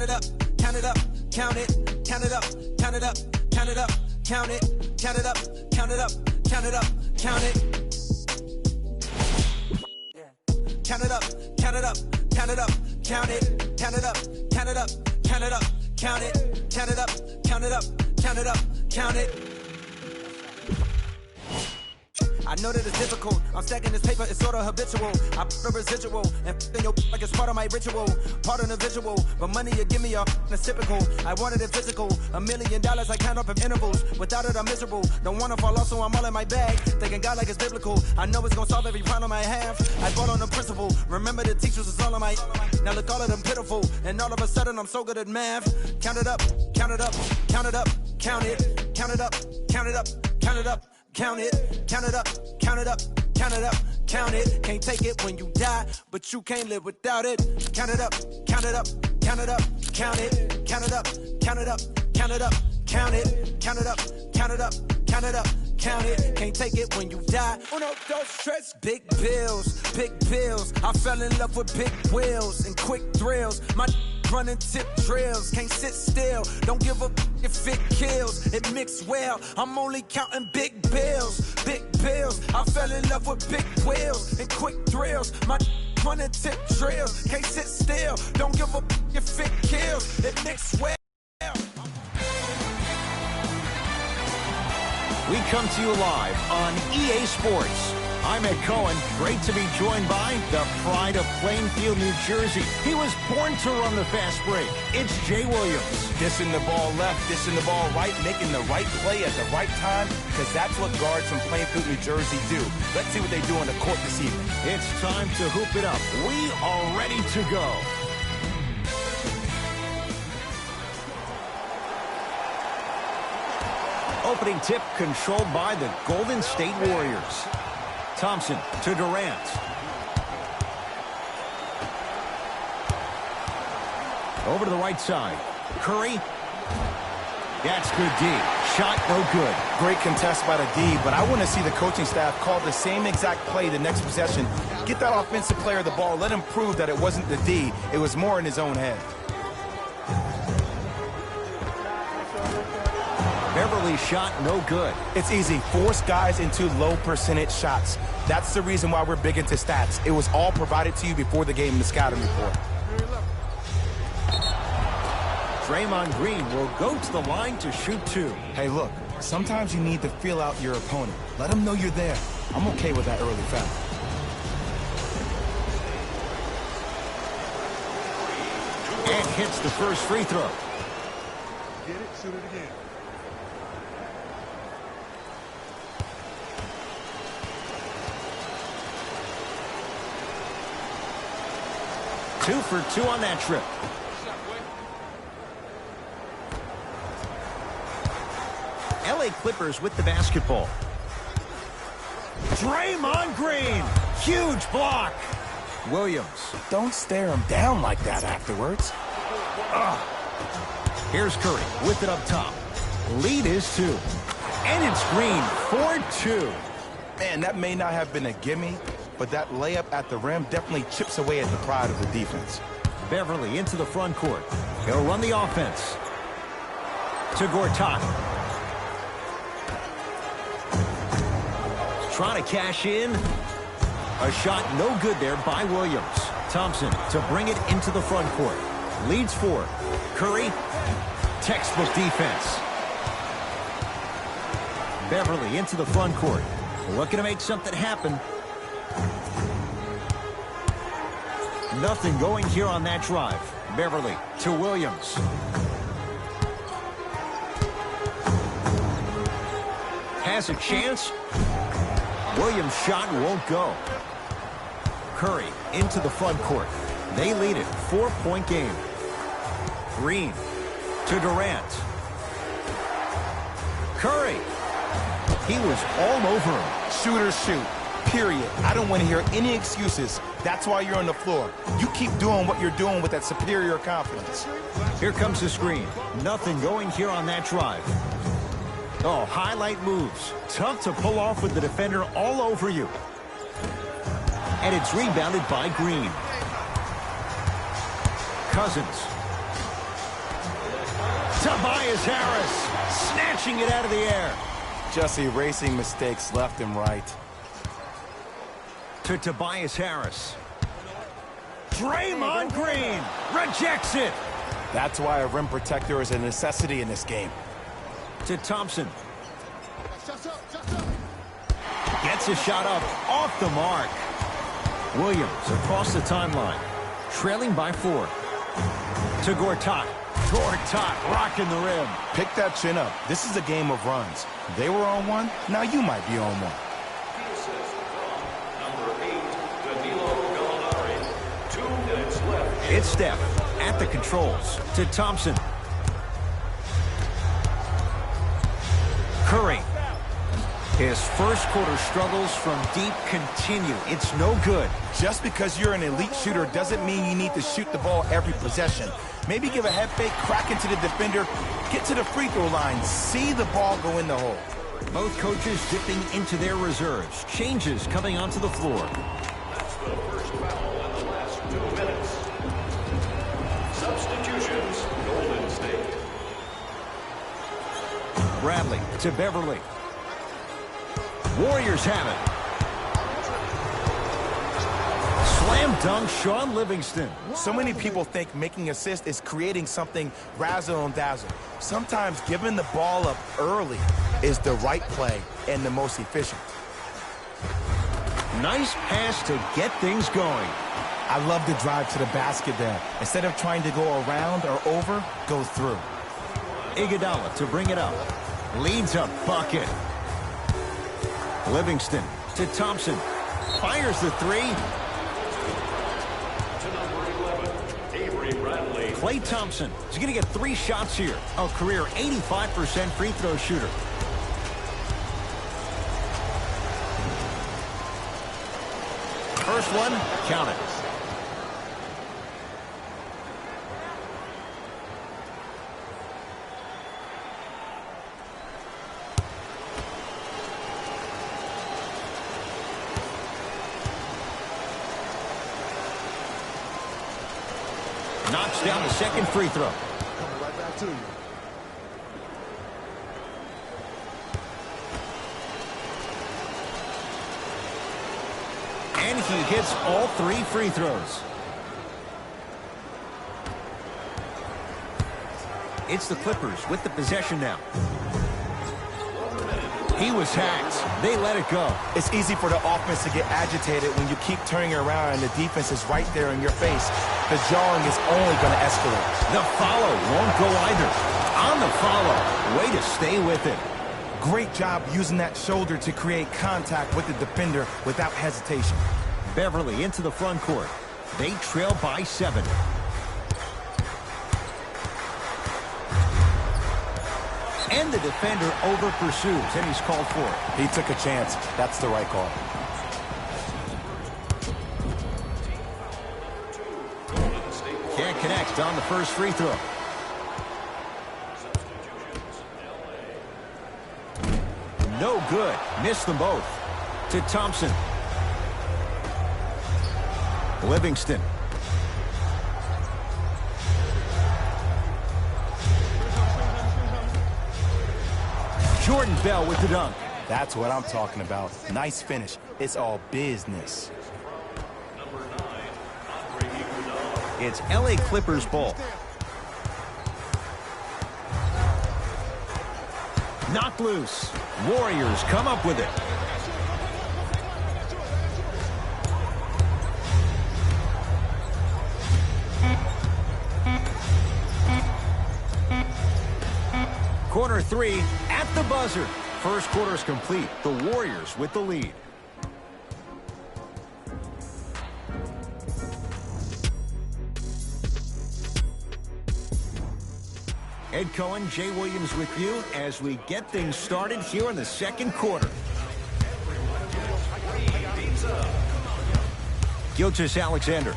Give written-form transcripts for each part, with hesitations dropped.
count it up, count it up, count it, count it up, count it up, count it up, count it, count it up, count it up, count it up, count it. Count it up, count it up, count it up, count it, count it up, count it up, count it up, count it, count it up, count it up, count it up, count it. I know that it's difficult. I'm stacking this paper, it's sort of habitual. I put a residual and in your like it's part of my ritual, part of the visual. But money you give me it's typical. I wanted it physical. $1 million I count up in intervals. Without it I'm miserable. Don't wanna fall off, so I'm all in my bag. Thinking God like it's biblical. I know it's gonna solve every problem I have. I bought on the principle. Remember the teachers was all of my. Now look all of them pitiful. And all of a sudden I'm so good at math. Count it up, count it up, count it up, count it, count it up, count it up, count it up. Count it, count it up, count it up, count it up, count it. Can't take it when you die, but you can't live without it. Count it up, count it up, count it up, count it, count it up, count it up, count it up, count it, count it up, count it up, count it up, count it. Can't take it when you die. Uno, dos, tres. Big bills, big bills. I fell in love with big wheels and quick thrills. My running tip drills, can't sit still. Don't give up if it kills. It mixed well. I'm only counting big bills, big bills. I fell in love with big wheels and quick thrills. My running tip drills, can't sit still. Don't give up if it kills. It mixed well. We come to you live on EA Sports. I'm Ed Cohen. Great to be joined by the pride of Plainfield, New Jersey. He was born to run the fast break. It's Jay Williams. Dishing the ball left, dishing the ball right, making the right play at the right time, because that's what guards from Plainfield, New Jersey do. Let's see what they do on the court this evening. It's time to hoop it up. We are ready to go. Opening tip controlled by the Golden State Warriors. Thompson to Durant. Over to the right side. Curry. That's good D. Shot no good. Great contest by the D, but I want to see the coaching staff call the same exact play the next possession. Get that offensive player the ball. Let him prove that it wasn't the D. It was more in his own head. Beverly shot no good. It's easy. Force guys into low percentage shots. That's the reason why we're big into stats. It was all provided to you before the game in the scouting report. Draymond Green will go to the line to shoot two. Hey, look, sometimes you need to feel out your opponent. Let them know you're there. I'm okay with that early foul. And hits the first free throw. Get it, shoot it again. Two for two on that trip. LA Clippers with the basketball. Draymond Green. Huge block. Williams. Don't stare him down like that afterwards. Here's Curry with it up top. Lead is two. And it's Green, 4-2. Man, that may not have been a gimme, but that layup at the rim definitely chips away at the pride of the defense. Beverly into the front court. He'll run the offense. To Gortat. Trying to cash in. A shot no good there by Williams. Thompson to bring it into the front court. Leads four. Curry. Textbook defense. Beverly into the front court. Looking to make something happen. Nothing going here on that drive. Beverly to Williams. Has a chance. Williams' shot won't go. Curry into the front court. They lead it. 4-point game. Green to Durant. Curry. He was all over him. Shooters shoot. Period. I don't want to hear any excuses. That's why you're on the floor. You keep doing what you're doing with that superior confidence. Here comes the screen. Nothing going here on that drive. Oh, highlight moves. Tough to pull off with the defender all over you. And it's rebounded by Green. Cousins. Tobias Harris snatching it out of the air. Just erasing mistakes left and right. To Tobias Harris. Draymond Green rejects it. That's why a rim protector is a necessity in this game. To Thompson. Gets a shot up off the mark. Williams across the timeline. Trailing by 4. To Gortat. Gortat rocking the rim. Pick that chin up. This is a game of runs. They were on one. Now you might be on one. It's Steph at the controls. To Thompson. Curry. His first quarter struggles from deep continue. It's no good. Just because you're an elite shooter doesn't mean you need to shoot the ball every possession. Maybe give a head fake, crack into the defender, get to the free throw line, see the ball go in the hole. Both coaches dipping into their reserves. Changes coming onto the floor. That's the first foul in the last 2 minutes. Substitutions, Golden State. Bradley to Beverly. Warriors have it. Slam dunk, Shaun Livingston. So many people think making assists is creating something razzle and dazzle. Sometimes giving the ball up early is the right play and the most efficient. Nice pass to get things going. I love the drive to the basket there. Instead of trying to go around or over, go through. Iguodala to bring it up. Leads a bucket. Livingston to Thompson. Fires the 3. To number 11, Avery Bradley. Klay Thompson is going to get 3 shots here. A career 85% free throw shooter. First one, count it. Knocks down the second free throw. Coming right back to you. And he hits all 3 free throws. It's the Clippers with the possession now. He was hacked. They let it go. It's easy for the offense to get agitated when you keep turning around and the defense is right there in your face. The jawing is only going to escalate. The follow won't go either. On the follow. Way to stay with it. Great job using that shoulder to create contact with the defender without hesitation. Beverly into the front court. They trail by 7. And the defender over pursues, and he's called for it. He took a chance. That's the right call. Can't connect on the first free throw. No good. Missed them both. To Thompson. Livingston. Jordan Bell with the dunk. That's what I'm talking about. Nice finish. It's all business. It's LA Clippers ball. Knocked loose. Warriors come up with it. Corner 3 at the buzzer. First quarter is complete. The Warriors with the lead. Ed Cohen, Jay Williams with you as we get things started here in the second quarter. Gilgeous-Alexander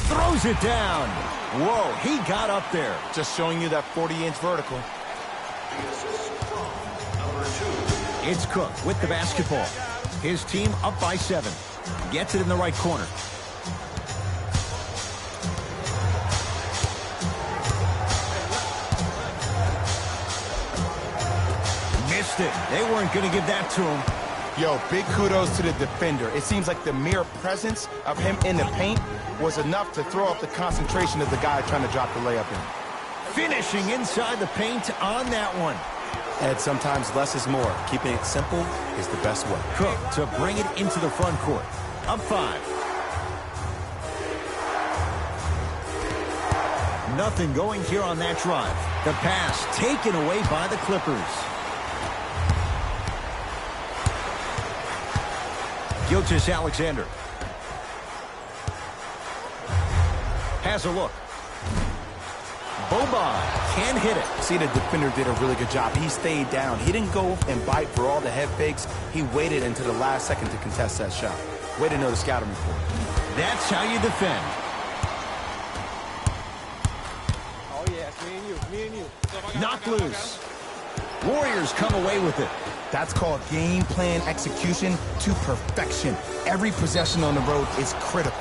throws it down. Whoa, he got up there. Just showing you that 40-inch vertical. It's Cook with the basketball. His team up by 7. Gets it in the right corner. missed it. They weren't going to give that to him. Yo, big kudos to the defender. It seems like the mere presence of him in the paint was enough to throw off the concentration of the guy trying to drop the layup in. Finishing inside the paint on that one. Ed, sometimes less is more. Keeping it simple is the best way. Cook to bring it into the front court. Up 5. Nothing going here on that drive. The pass taken away by the Clippers. Gilgeous-Alexander has a look. Boban can hit it. See, the defender did a really good job. He stayed down. He didn't go and bite for all the head fakes. He waited until the last second to contest that shot. Way to know the scouting report. That's how you defend. Oh, yeah, it's me and you. Knocked loose. Warriors come away with it. That's called game plan execution to perfection. Every possession on the road is critical.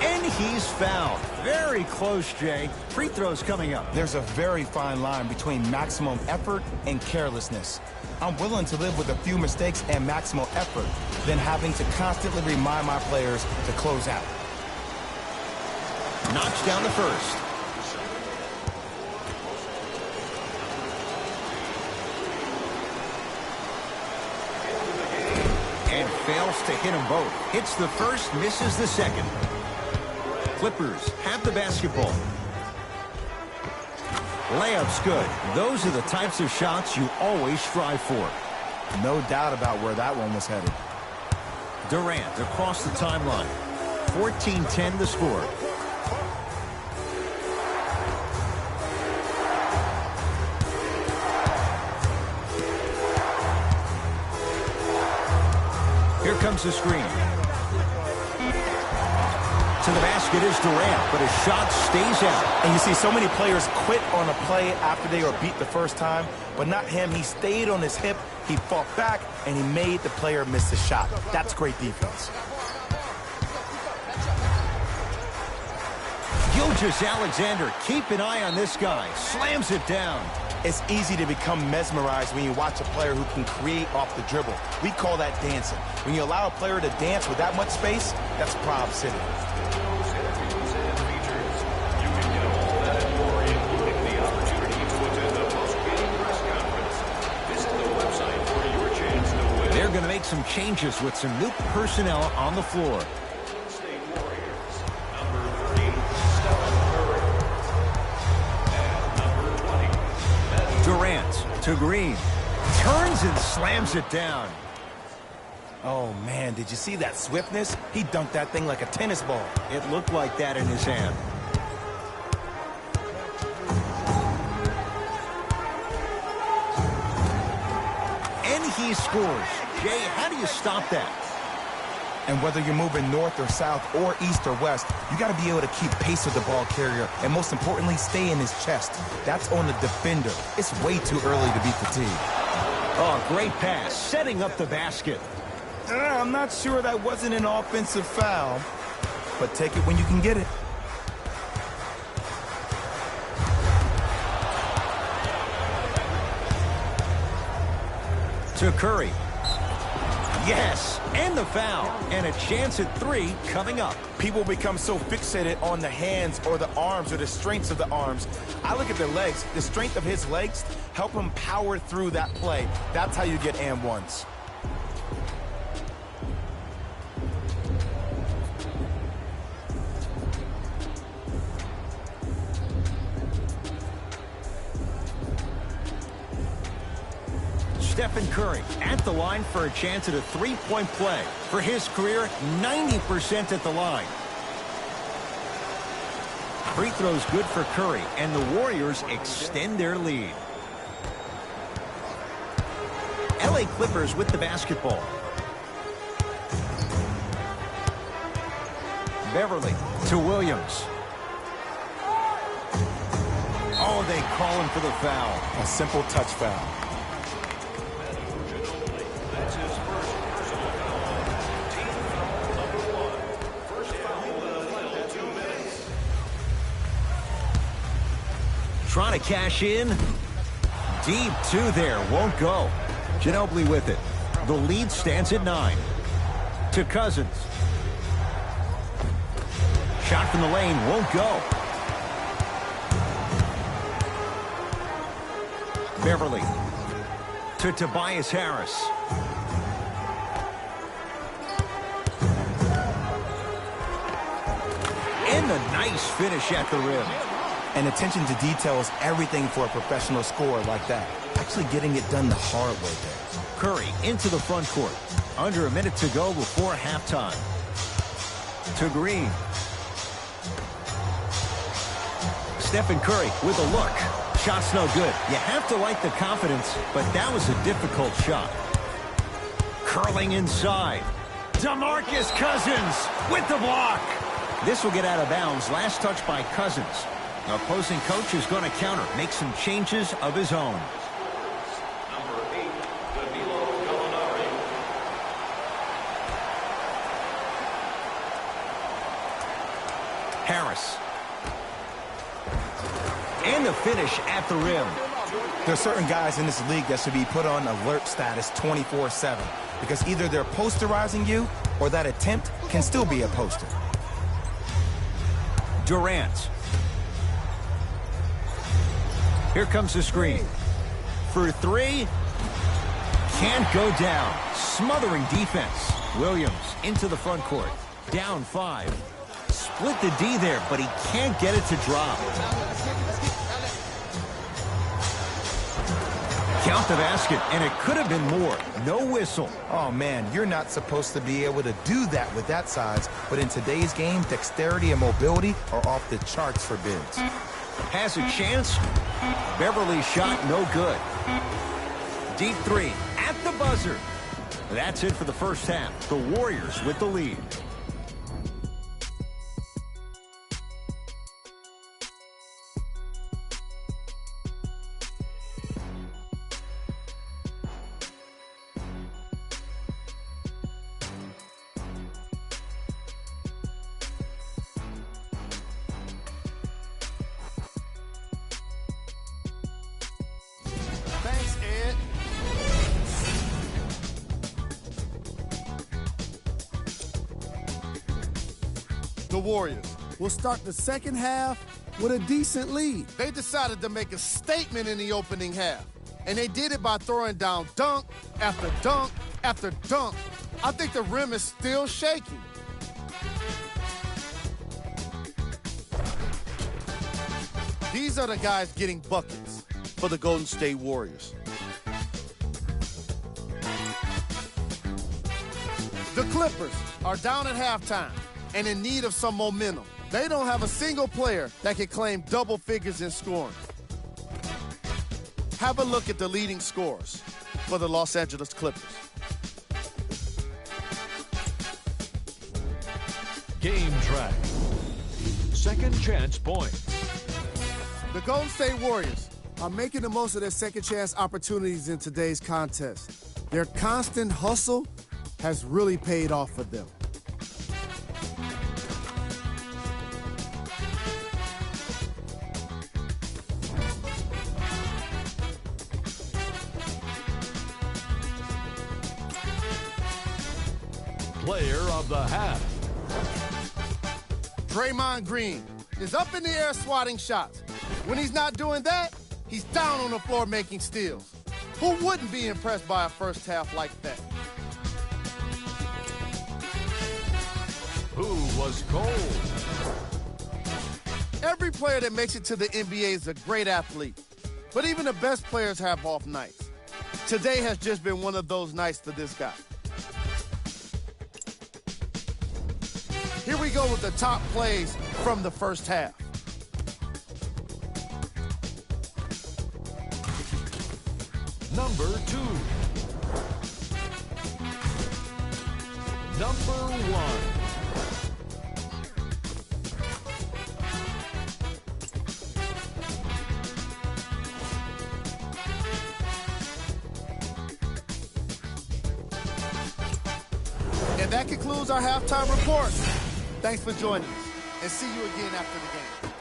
And he's fouled. Very close, Jay. Free throws coming up. There's a very fine line between maximum effort and carelessness. I'm willing to live with a few mistakes and maximal effort than having to constantly remind my players to close out. Knocks down the first. And fails to hit them both. Hits the first, misses the second. Clippers have the basketball. Layup's good. Those are the types of shots you always strive for. No doubt about where that one was headed. Durant across the timeline. 14-10 the score. Here comes the screen. To the basket is Durant, but his shot stays out. And you see so many players quit on a play after they were beat the first time, but not him. He stayed on his hip, he fought back, and he made the player miss the shot. That's great defense. Gilgeous-Alexander, keep an eye on this guy. Slams it down. It's easy to become mesmerized when you watch a player who can create off the dribble. We call that dancing. When you allow a player to dance with that much space, that's Prob City. They're going to make some changes with some new personnel on the floor. Durant to Green. Turns and slams it down. Oh, man, did you see that swiftness? He dunked that thing like a tennis ball. It looked like that in his hand. And he scores. Jay, how do you stop that? And whether you're moving north or south or east or west, you got to be able to keep pace with the ball carrier and, most importantly, stay in his chest. That's on the defender. It's way too early to be fatigued. Oh, great pass, setting up the basket. I'm not sure that wasn't an offensive foul, but take it when you can get it. To Curry. Yes, and the foul, and a chance at 3 coming up. People become so fixated on the hands or the arms or the strengths of the arms. I look at the legs. The strength of his legs help him power through that play. That's how you get and ones. Stephen Curry at the line for a chance at a 3-point play. For his career, 90% at the line. Free throws good for Curry, and the Warriors extend their lead. LA Clippers with the basketball. Beverly to Williams. Oh, they call him for the foul. A simple touch foul. Trying to cash in. Deep 2 there. Won't go. Ginobili with it. The lead stands at 9. To Cousins. Shot from the lane won't go. Beverly. To Tobias Harris. And a nice finish at the rim. And attention to detail is everything for a professional scorer like that. Actually getting it done the hard way there. Curry into the front court. Under a minute to go before halftime. To Green. Stephen Curry with a look. Shot's no good. You have to like the confidence, but that was a difficult shot. Curling inside. DeMarcus Cousins with the block. This will get out of bounds. Last touch by Cousins. The opposing coach is going to counter, make some changes of his own. Number 8, Danilo Gallinari. Harris. And the finish at the rim. There are certain guys in this league that should be put on alert status 24/7 because either they're posterizing you or that attempt can still be a poster. Durant. Here comes the screen. For 3. Can't go down. Smothering defense. Williams into the front court. Down 5. Split the D there, but he can't get it to drop. Count the basket, and it could have been more. No whistle. Oh, man, you're not supposed to be able to do that with that size, but in today's game, dexterity and mobility are off the charts for bigs. Has a chance. Beverly's shot, no good. Deep 3 at the buzzer. That's it for the first half. The Warriors with the lead. Thanks, Ed. The Warriors will start the second half with a decent lead. They decided to make a statement in the opening half, and they did it by throwing down dunk after dunk after dunk. I think the rim is still shaking. These are the guys getting buckets for the Golden State Warriors. The Clippers are down at halftime and in need of some momentum. They don't have a single player that can claim double figures in scoring. Have a look at the leading scorers for the Los Angeles Clippers. Game track. Second chance points. The Golden State Warriors are making the most of their second chance opportunities in today's contest. Their constant hustle has really paid off for them. Player of the half. Draymond Green is up in the air swatting shots. When he's not doing that, he's down on the floor making steals. Who wouldn't be impressed by a first half like that? Who was cold? Every player that makes it to the NBA is a great athlete, but even the best players have off nights. Today has just been one of those nights for this guy. Here we go with the top plays from the first half. Number 2. Number 1. And that concludes our halftime report. Thanks for joining us, and see you again after the game.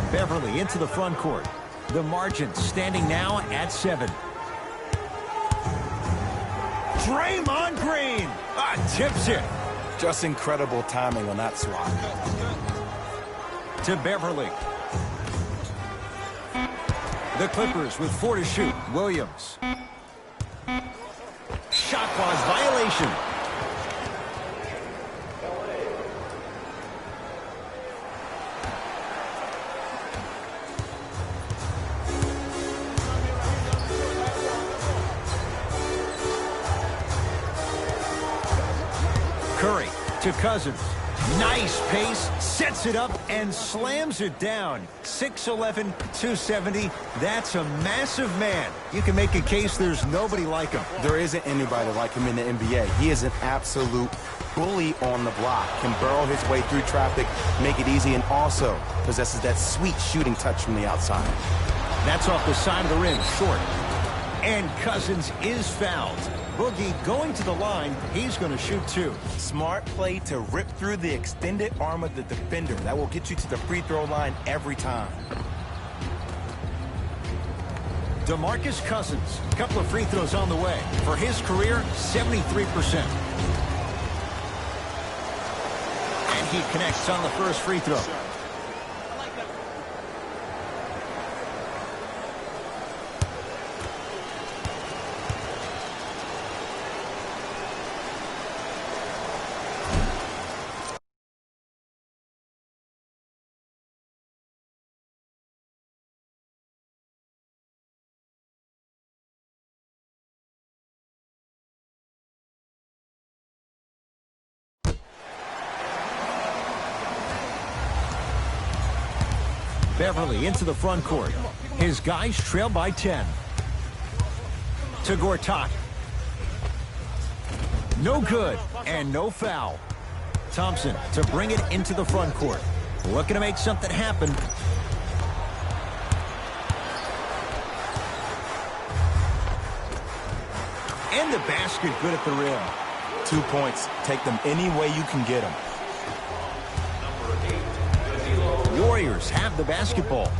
Beverly into the front court. The margin standing now at 7. Draymond Green tips it. Just incredible timing on that swat. To Beverly. The Clippers with 4 to shoot. Williams. Shot clock violation. Curry to Cousins. Nice pace, sets it up, and slams it down. 6'11", 270. That's a massive man. You can make a case there's nobody like him. There isn't anybody like him in the NBA. He is an absolute bully on the block. Can burrow his way through traffic, make it easy, and also possesses that sweet shooting touch from the outside. That's off the side of the rim, short. And Cousins is fouled. Boogie going to the line. He's going to shoot 2. Smart play to rip through the extended arm of the defender. That will get you to the free throw line every time. DeMarcus Cousins, a couple of free throws on the way. For his career, 73%. And he connects on the first free throw. Beverly into the front court. His guys trail by 10. To Gortat. No good and no foul. Thompson to bring it into the front court. Looking to make something happen. And the basket good at the rim. 2 points. Take them any way you can get them. Warriors have the basketball.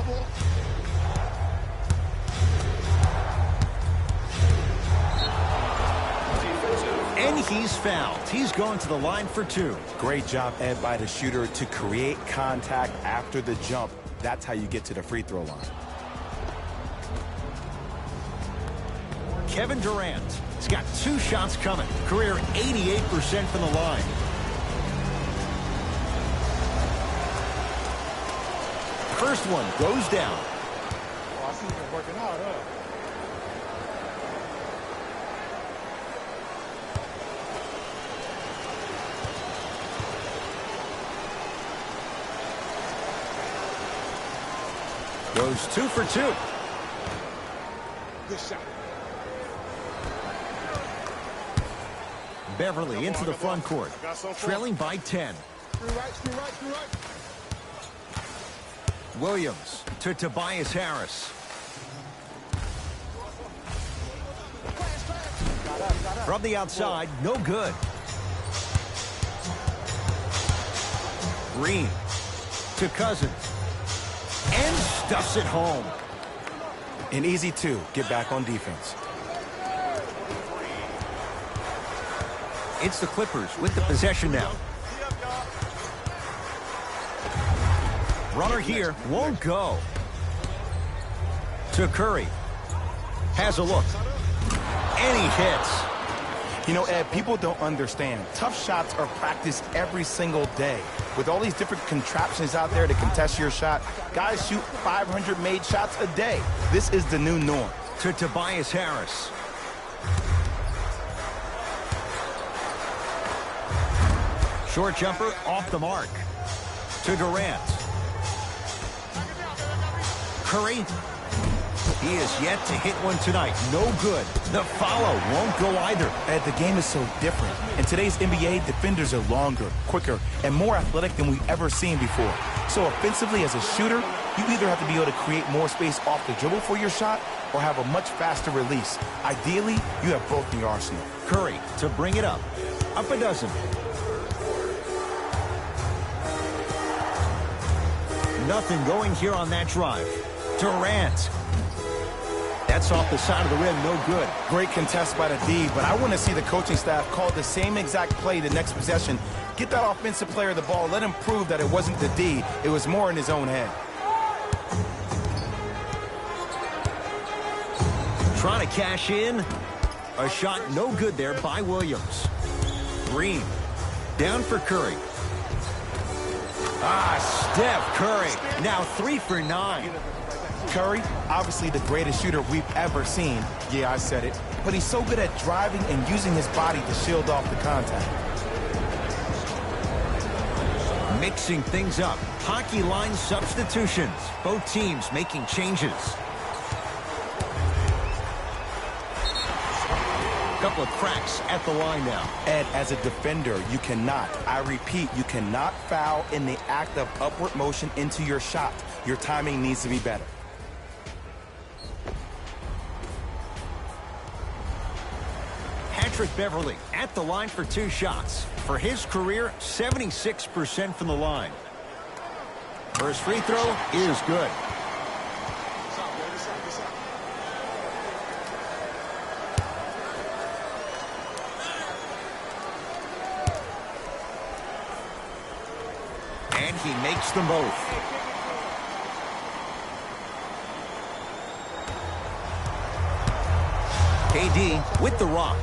And he's fouled. He's going to the line for 2. Great job, Ed, by the shooter to create contact after the jump. That's how you get to the free throw line. Kevin Durant. He's got 2 shots coming. Career 88% from the line. First one goes down. Oh, I see him working out, huh? Goes 2 for 2. Good shot. Beverly into the front court. Trailing by 10. Screw right, screw right, screw right. Williams to Tobias Harris. From the outside, no good. Green to Cousins. And stuffs it home. An easy 2. Get back on defense. It's the Clippers with the possession now. Runner here won't go. To Curry. Has a look. And he hits. You know, Ed, people don't understand. Tough shots are practiced every single day. With all these different contraptions out there to contest your shot, guys shoot 500 made shots a day. This is the new norm. To Tobias Harris. Short jumper off the mark. To Durant. Curry. He is yet to hit one tonight. No good. The follow won't go either. Ed, the game is so different. In today's NBA, defenders are longer, quicker, and more athletic than we've ever seen before. So offensively, as a shooter, you either have to be able to create more space off the dribble for your shot or have a much faster release. Ideally, you have both in your arsenal. Curry to bring it up. Up a dozen. Nothing going here on that drive. Durant. That's off the side of the rim, no good. Great contest by the D, but I want to see the coaching staff call the same exact play the next possession. Get that offensive player the ball. Let him prove that it wasn't the D. It was more in his own head. Trying to cash in. A shot no good there by Williams. Green. Down for Curry. Steph Curry. Now 3 for 9. Curry, obviously the greatest shooter we've ever seen. Yeah, I said it. But he's so good at driving and using his body to shield off the contact. Mixing things up. Hockey line substitutions. Both teams making changes. Couple of cracks at the line now. Ed, as a defender, you cannot, I repeat, you cannot foul in the act of upward motion into your shot. Your timing needs to be better. Patrick Beverley at the line for 2 shots. For his career, 76% from the line. First free throw is good. And he makes them both. KD with the rock.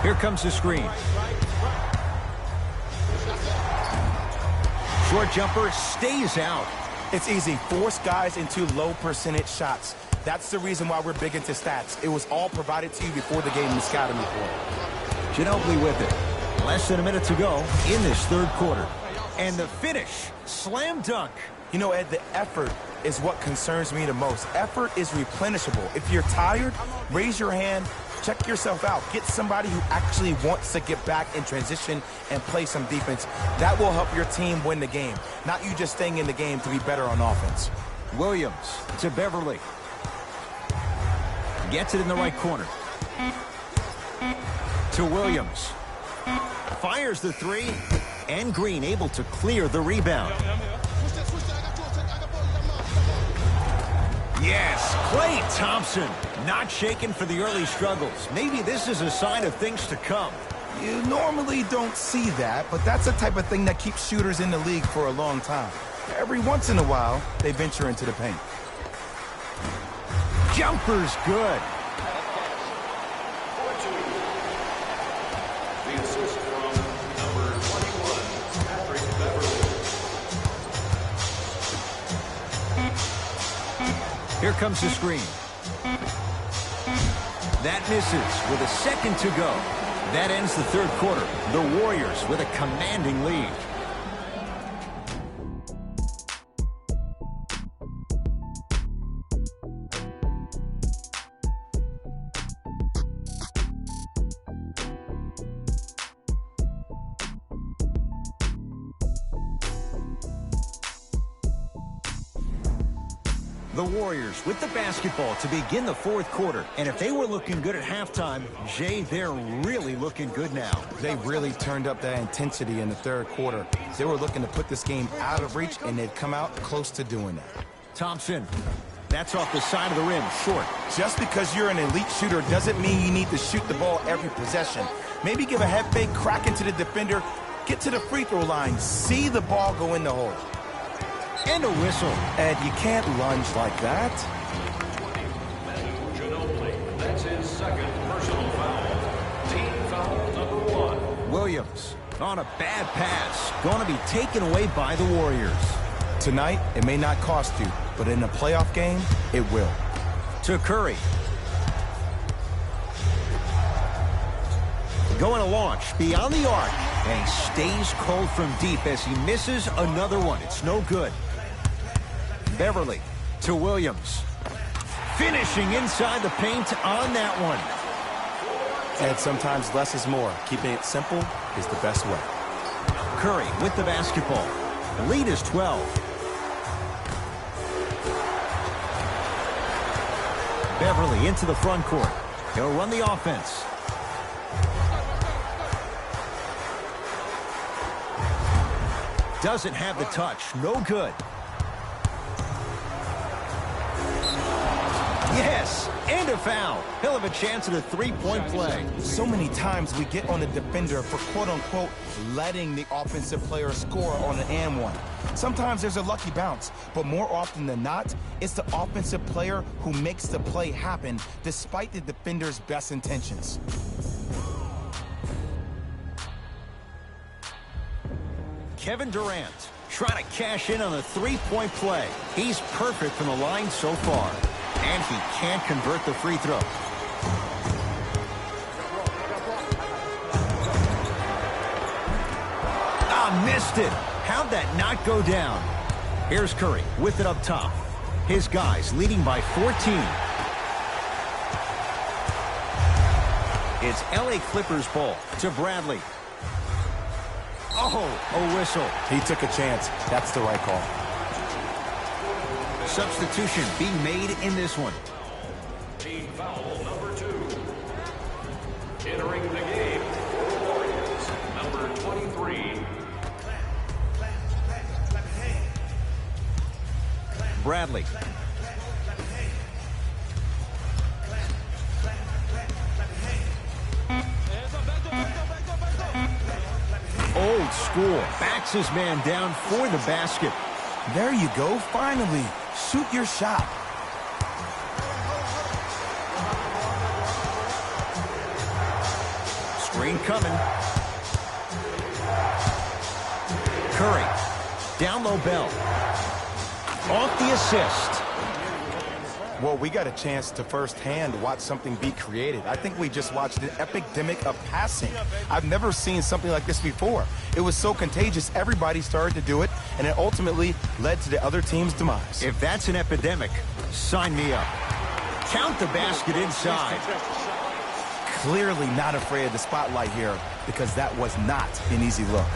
Here comes the screen. Short jumper stays out. It's easy. Force guys into low percentage shots. That's the reason why we're big into stats. It was all provided to you before the game in the scouting report. Ginobili with it. Less than a minute to go in this third quarter. And the finish, slam dunk. You know, Ed, the effort is what concerns me the most. Effort is replenishable. If you're tired, raise your hand, check yourself out. Get somebody who actually wants to get back in transition and play some defense. That will help your team win the game, not you just staying in the game to be better on offense. Williams to Beverley. Gets it in the right corner. To Williams. Fires the 3, and Green able to clear the rebound. Yes, Klay Thompson not shaken for the early struggles. Maybe this is a sign of things to come. You normally don't see that, but that's the type of thing that keeps shooters in the league for a long time. Every once in a while, they venture into the paint. Jumper's good. The assist from number 21, Patrick Beverley. Here comes the screen. That misses with a second to go. That ends the third quarter. The Warriors with a commanding lead. The Warriors with the basketball to begin the fourth quarter. And if they were looking good at halftime, Jay, they're really looking good now. They really turned up that intensity in the third quarter. They were looking to put this game out of reach, and they'd come out close to doing that. Thompson, that's off the side of the rim, short. Just because you're an elite shooter doesn't mean you need to shoot the ball every possession. Maybe give a head fake, crack into the defender, get to the free throw line, see the ball go in the hole. And a whistle. Ed, you can't lunge like that. 20, Ginobili. That's his second personal foul. Team foul number 1. Williams on a bad pass. Going to be taken away by the Warriors. Tonight, it may not cost you, but in a playoff game, it will. To Curry. Going to launch beyond the arc. And he stays cold from deep as he misses another one. It's no good. Beverley to Williams. Finishing inside the paint on that one. And sometimes less is more. Keeping it simple is the best way. Curry with the basketball. The lead is 12. Beverley into the front court. He'll run the offense. Doesn't have the touch. No good. Yes, and a foul. He'll have a chance at a three-point play. So many times we get on the defender for quote-unquote letting the offensive player score on an and one. Sometimes there's a lucky bounce, but more often than not, it's the offensive player who makes the play happen despite the defender's best intentions. Kevin Durant trying to cash in on a three-point play. He's perfect from the line so far, and he can't convert the free throw. Missed it. How'd that not go down? Here's Curry with it up top. His guys leading by 14. It's LA Clippers ball to Bradley. Oh, a whistle. He took a chance. That's the right call. Substitution being made in this one. Team foul number 2. Entering the game for the Warriors, number 23. Bradley. Old school. Backs his man down for the basket. There you go. Finally. Shoot your shot. Screen coming. Curry. Down low, Bell. Off the assist. Well, we got a chance to firsthand watch something be created. I think we just watched an epidemic of passing. I've never seen something like this before. It was so contagious, everybody started to do it, and it ultimately led to the other team's demise. If that's an epidemic, sign me up. Count the basket inside. Clearly not afraid of the spotlight here, because that was not an easy look.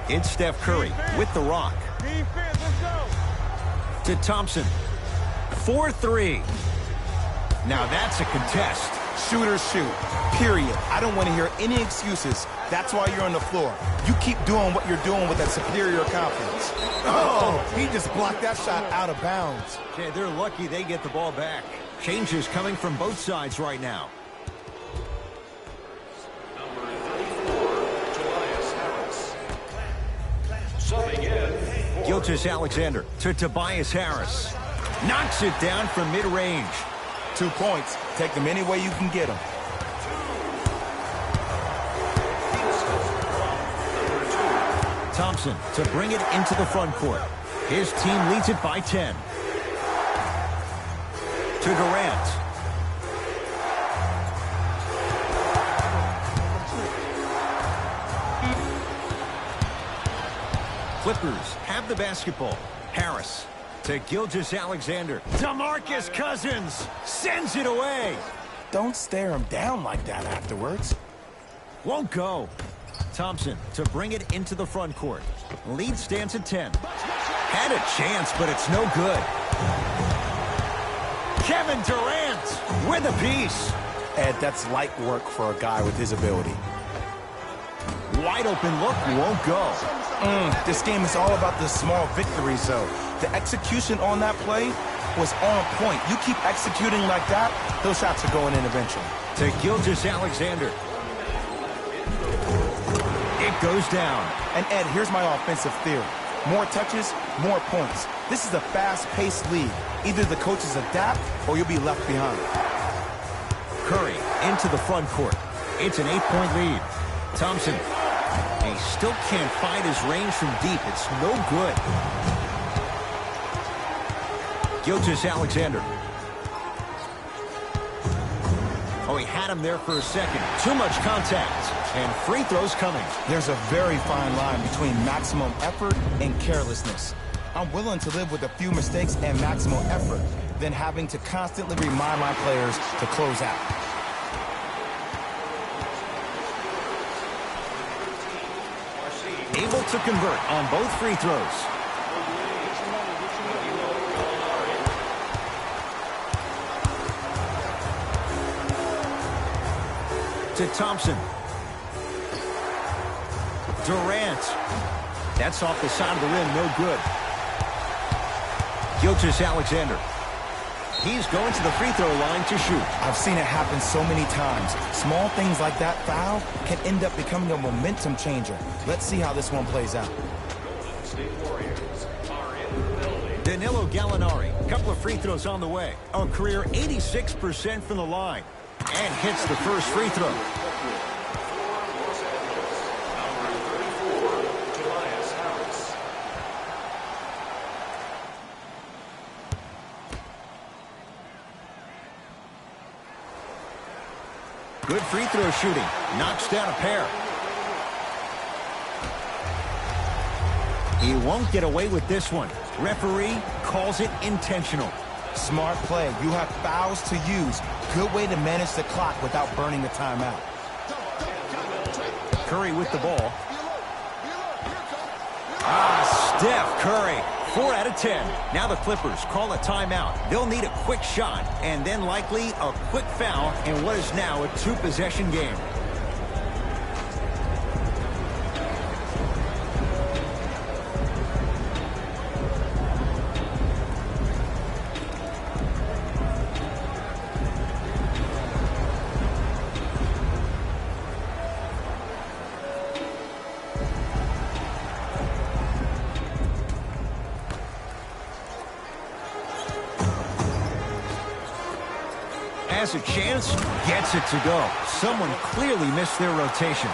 It's Steph Curry with the rock. Defense, let's go. To Thompson. 4-3. Now that's a contest. Shooters shoot, period. I don't want to hear any excuses. That's why you're on the floor. You keep doing what you're doing with that superior confidence. Oh, he just blocked that shot out of bounds. Okay, they're lucky they get the ball back. Changes coming from both sides right now. Number 34, Tobias Harris. Subbing in. Gilgeous-Alexander to Tobias Harris. Knocks it down from mid-range. 2 points. Take them any way you can get them. Thompson to bring it into the front court. His team leads it by 10. To Durant. Clippers have the basketball. Harris to Gilgeous-Alexander. DeMarcus Cousins sends it away. Don't stare him down like that afterwards. Won't go. Thompson to bring it into the front court. Lead stands at 10. Had a chance, but it's no good. Kevin Durant with a piece. Ed, that's light work for a guy with his ability. Wide open look, won't go. This game is all about the small victories, though. The execution on that play was on point. You keep executing like that, those shots are going in eventually. To Gilgeous-Alexander. It goes down. And Ed, here's my offensive theory. More touches, more points. This is a fast-paced league. Either the coaches adapt or you'll be left behind. Curry into the front court. It's an 8-point lead. Thompson. He still can't find his range from deep. It's no good. Gilgeous-Alexander. Oh, he had him there for a second. Too much contact. And free throws coming. There's a very fine line between maximum effort and carelessness. I'm willing to live with a few mistakes and maximum effort than having to constantly remind my players to close out. Able to convert on both free throws. To Thompson. Durant. That's off the side of the rim, no good. Gilgeous-Alexander. He's going to the free throw line to shoot. I've seen it happen so many times. Small things like that foul can end up becoming a momentum changer. Let's see how this one plays out. Golden State Warriors are in the building. Danilo Gallinari, a couple of free throws on the way. A career 86% from the line. And hits the first free throw. Los Angeles, number 34, Tobias Harris. Good free throw shooting. Knocks down a pair. He won't get away with this one. Referee calls it intentional. Smart play. You have fouls to use. Good way to manage the clock without burning the timeout. Curry with the ball. Steph Curry. 4 out of 10. Now the Clippers call a timeout. They'll need a quick shot and then likely a quick foul in what is now a 2-possession game. Has a chance, gets it to go. Someone clearly missed their rotation.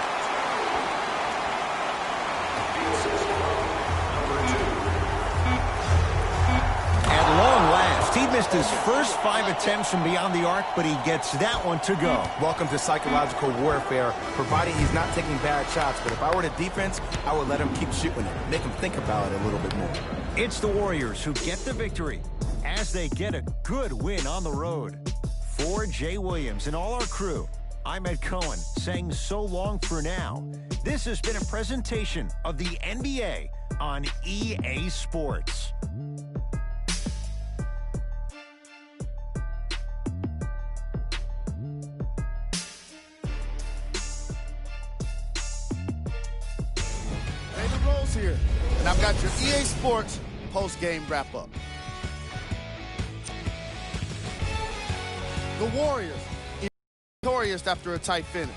At long last, he missed his first 5 attempts from beyond the arc, but he gets that one to go. Welcome to psychological warfare, providing he's not taking bad shots. But if I were the defense, I would let him keep shooting it. Make him think about it a little bit more. It's the Warriors who get the victory as they get a good win on the road. For Jay Williams and all our crew, I'm Ed Cohen saying so long for now. This has been a presentation of the NBA on EA Sports. David Rose here, and I've got your EA Sports post-game wrap-up. The Warriors victorious after a tight finish.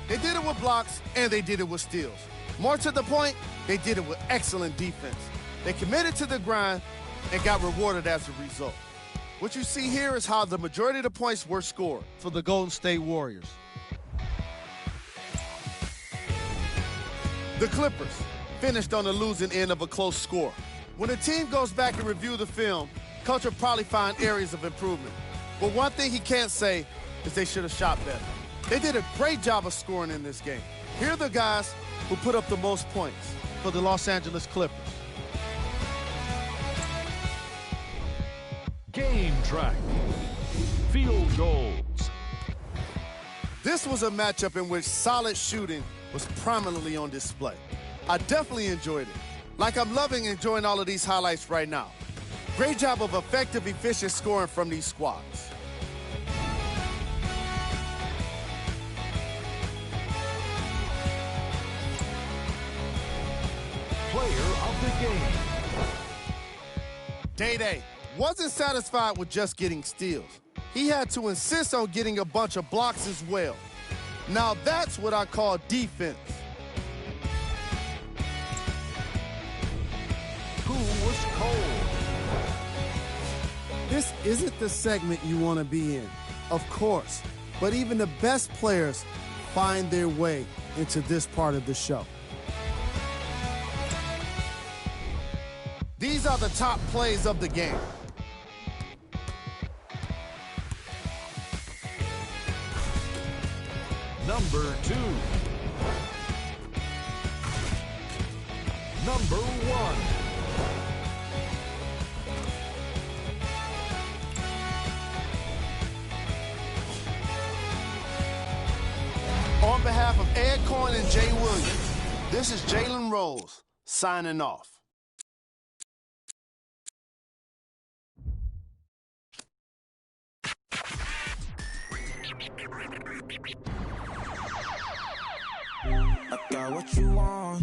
They did it with blocks, and they did it with steals. More to the point, they did it with excellent defense. They committed to the grind and got rewarded as a result. What you see here is how the majority of the points were scored for the Golden State Warriors. The Clippers finished on the losing end of a close score. When a team goes back and review the film, coach will probably find areas of improvement. But one thing he can't say is they should have shot better. They did a great job of scoring in this game. Here are the guys who put up the most points for the Los Angeles Clippers. Game track. Field goals. This was a matchup in which solid shooting was prominently on display. I definitely enjoyed it. Like I'm loving enjoying all of these highlights right now. Great job of effective, efficient scoring from these squads. Player of the game. Day-Day wasn't satisfied with just getting steals. He had to insist on getting a bunch of blocks as well. Now that's what I call defense. Who was cold? This isn't the segment you want to be in, of course, but even the best players find their way into this part of the show. These are the top plays of the game. Number 2. Number 1. On behalf of Ed Cohen and Jay Williams, this is Jalen Rose signing off. I got what you want,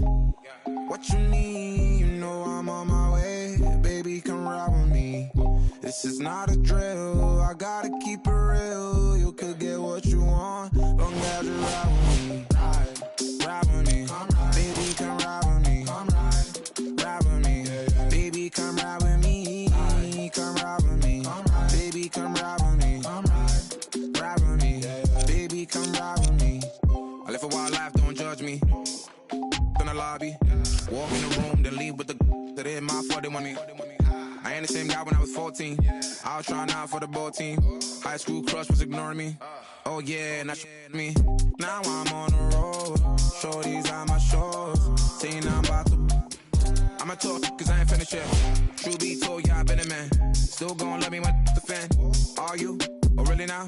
what you need. You know I'm on my way. Baby, come ride with me. This is not a drill. I gotta keep it real. You could get what you want, long as you ride with me. Ride with me. Baby, come ride with me. Ride with me. Baby, come ride with me. Come ride with me. Baby, come ride with me. Ride with me. Baby, come ride with me. I live a wild life, don't judge me. In the lobby, walk in the room, then leave with the that in my fault, they want me. I ain't the same guy when I was 14. I was trying out for the ball team. High school crush was ignoring me. Oh yeah, now she me. Now I'm on the road. Shorties on my shows. Saying I'm about to. I'ma talk cause I ain't finished yet. True be told, yeah, I been a man. Still gon' love me when the fan. Are you? Oh really now?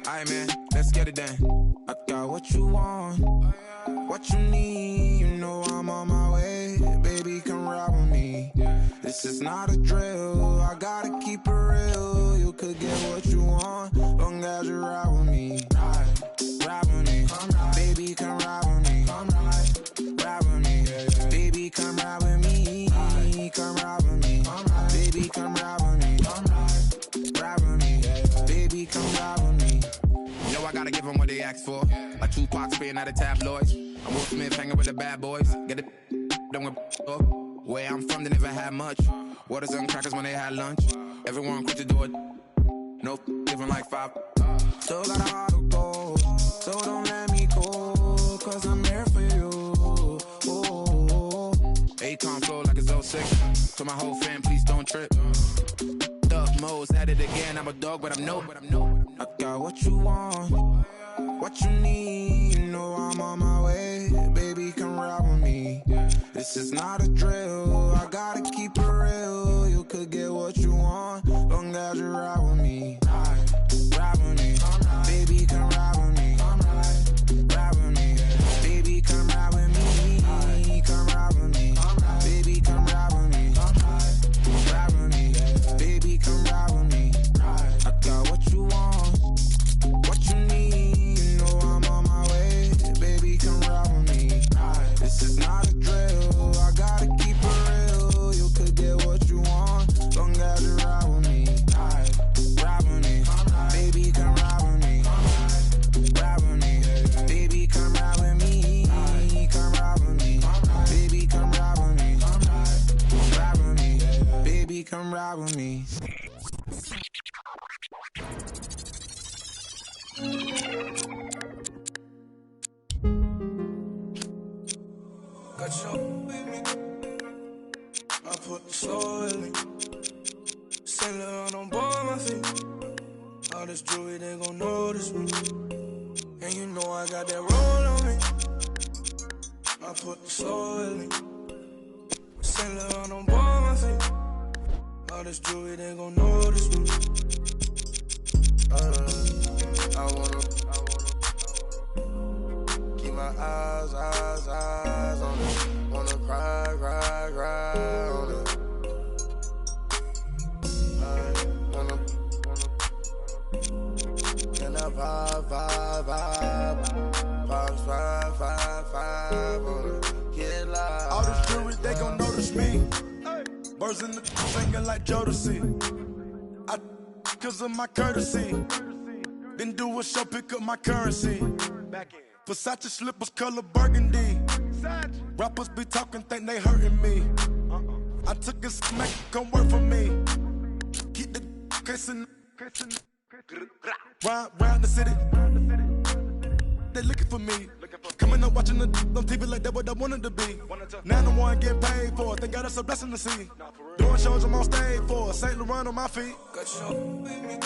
Aight man, let's get it done. I got what you want, what you need. You know I'm on my way. Baby, come ride with me. This is not a drill. I gotta keep it real. You could get what you want, long as you ride with me. Ride with me. Baby, come ride with me. Ride with me. Baby, come ride with me. Come ride with me. Baby, come ride with me. Ride with me. Baby, come ride with me. You know I gotta give them what they ask for. Like Tupac spitting at the tabloids. I'm Will Smith hanging with the bad boys. Get it done with up. Where I'm from, they never had much. Waters and crackers when they had lunch. Everyone quick to do it. No, living like 5. Still got a heart of gold. So don't let me go, cause I'm here for you. Akon flow like it's 06. To my whole fam, please don't trip. Duck Mo's at it again. I'm a dog, but I'm no. I got what you want, what you need. You know I'm on my way. Baby, come ride with me. This is not a drill. I gotta keep it real. You could get what you want, long as you ride with me. Ride with me. Baby, come ride with me. Ride with me. Baby, come ride with me. Come ride with me. Baby, come ride with me. Ride with me. Baby, come ride with me. I got what you want, what you need. You know I'm on my way. Baby, come ride with me. This is not a drill. I gotta keep it real. You could get what you want, long as you ride with me. Ride with me. Baby, come ride with me. Ride with me. Baby, come ride with me. Come ride with me. Baby, come ride with me. Ride with me. Baby, come ride with me. Got your with me. I put the soul in me. Sailor on board my feet. All this jewelry, they gon' notice me. And you know I got that roll on me. I put the soul in me. Sailor on board my feet. All this jewelry, they gon' notice me. I wanna keep my eyes on it. Wanna cry on it. I wanna can I vibe on it. Get live. All this jewelry, they gon' notice me. Birds in the singing like Jodeci. I cause of my courtesy. Then do a show, pick up my currency. Versace slippers, color burgundy. Rappers be talking, think they hurting me. I took a smack, come work for me. Keep the kissing. Round the city. They looking for me. Coming up watching the on TV like that what I wanted to be. Now I'm the one getting paid for it. They got us a blessing to see. Doing shows I'm on stage for. St. Laurent on my feet. Got your with me.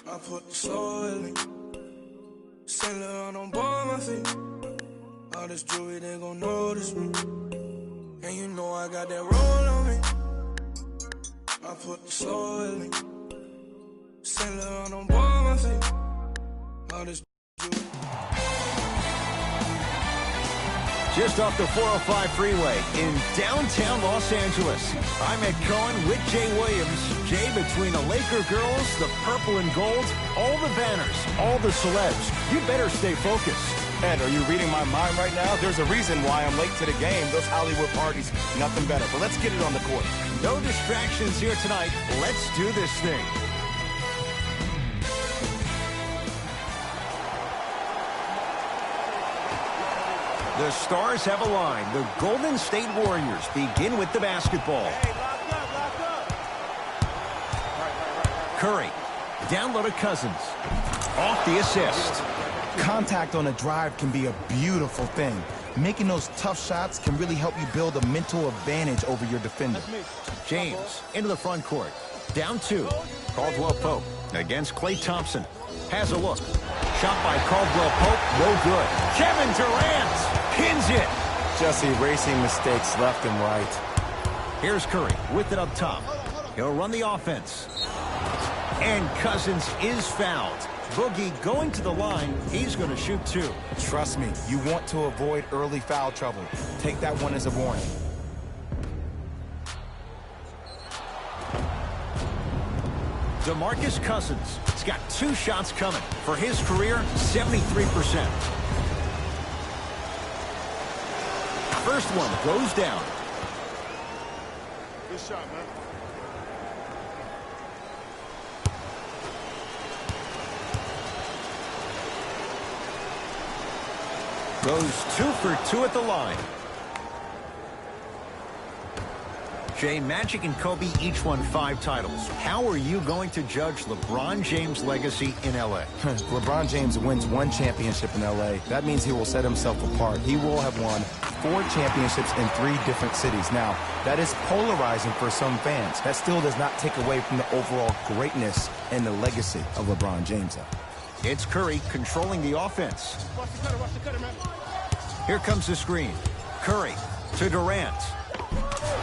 I put the soul in me. Saint Laurent on board my feet. All this jewelry, they gon' notice me. And you know I got that roll on me. I put the soul in me. Saint Laurent on board my feet. All this jewelry. Just off the 405 freeway in downtown Los Angeles. I'm Ed Cohen with Jay Williams. Jay, between the Laker girls, the purple and gold, all the banners, all the celebs, you better stay focused. Ed, are you reading my mind right now? There's a reason why I'm late to the game. Those Hollywood parties, nothing better. But let's get it on the court. No distractions here tonight. Let's do this thing. The Stars have aligned. The Golden State Warriors begin with the basketball. Curry, down low to Cousins. Off the assist. Contact on a drive can be a beautiful thing. Making those tough shots can really help you build a mental advantage over your defender. James into the front court. Down 2. Caldwell Pope against Klay Thompson. Has a look. Shot by Caldwell Pope. No good. Kevin Durant pins it. Just erasing mistakes left and right. Here's Curry with it up top. He'll run the offense. And Cousins is fouled. Boogie going to the line. He's going to shoot 2. Trust me, you want to avoid early foul trouble. Take that one as a warning. DeMarcus Cousins has got 2 shots coming. For his career, 73%. First one goes down. Good shot, man. Goes 2 for 2 at the line. Jay, Magic and Kobe each won 5 titles. How are you going to judge LeBron James' legacy in L.A.? LeBron James wins 1 championship in L.A. That means he will set himself apart. He will have won 4 championships in 3 different cities. Now, that is polarizing for some fans. That still does not take away from the overall greatness and the legacy of LeBron James, though. It's Curry controlling the offense. Here comes the screen. Curry to Durant.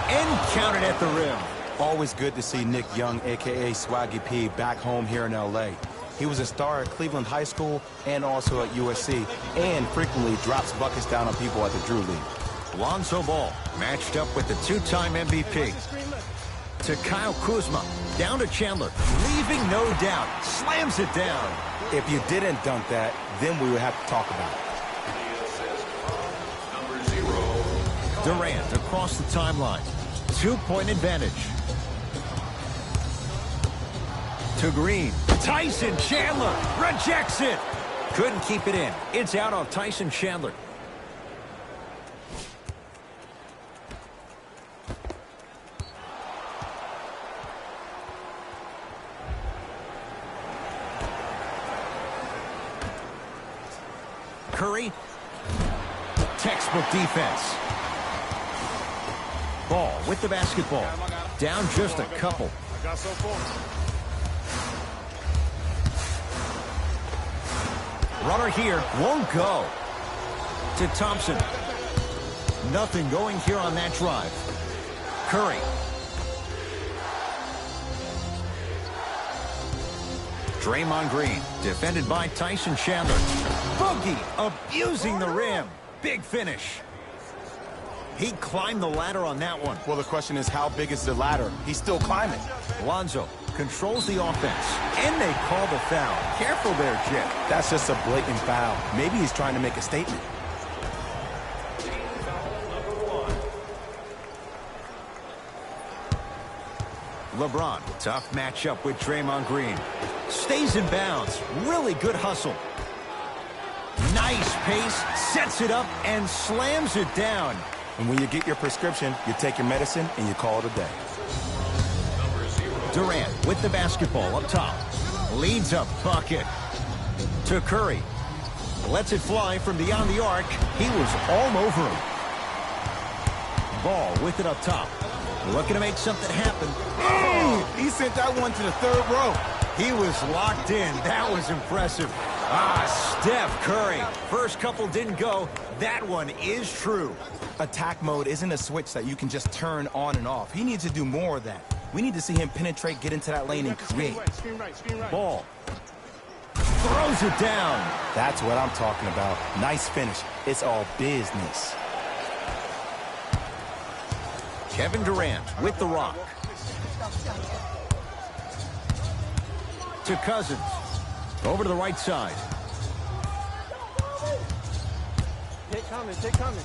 And counted at the rim. Always good to see Nick Young, a.k.a. Swaggy P, back home here in L.A. He was a star at Cleveland High School and also at USC, and frequently drops buckets down on people at the Drew League. Lonzo Ball matched up with the 2-time MVP. To Kyle Kuzma. Down to Chandler. Leaving no doubt. Slams it down. If you didn't dunk that, then we would have to talk about it. Durant across the timeline. 2-point advantage. To Green. Tyson Chandler rejects it. Couldn't keep it in. It's out off Tyson Chandler. Curry. Textbook defense. Ball with the basketball. Down just a couple. Runner here won't go. To Thompson. Nothing going here on that drive. Curry. Draymond Green, defended by Tyson Chandler. Boogie abusing the rim. Big finish. He climbed the ladder on that one. Well, the question is, how big is the ladder? He's still climbing. Lonzo controls the offense, and they call the foul. Careful there, Jet. That's just a blatant foul. Maybe he's trying to make a statement. LeBron, tough matchup with Draymond Green. Stays in bounds. Really good hustle. Nice pace, sets it up, and slams it down. And when you get your prescription, you take your medicine, and you call it a day. Durant with the basketball up top. Leads a bucket. To Curry. Lets it fly from beyond the arc. He was all over him. Ball with it up top. Looking to make something happen. He sent that one to the third row. He was locked in. That was impressive. Steph Curry. First couple didn't go. That one is true. Attack mode isn't a switch that you can just turn on and off. He needs to do more of that. We need to see him penetrate, get into that lane, and create. Ball. Throws it down. That's what I'm talking about. Nice finish. It's all business. Kevin Durant with the rock. To Cousins. Over to the right side. Take coming.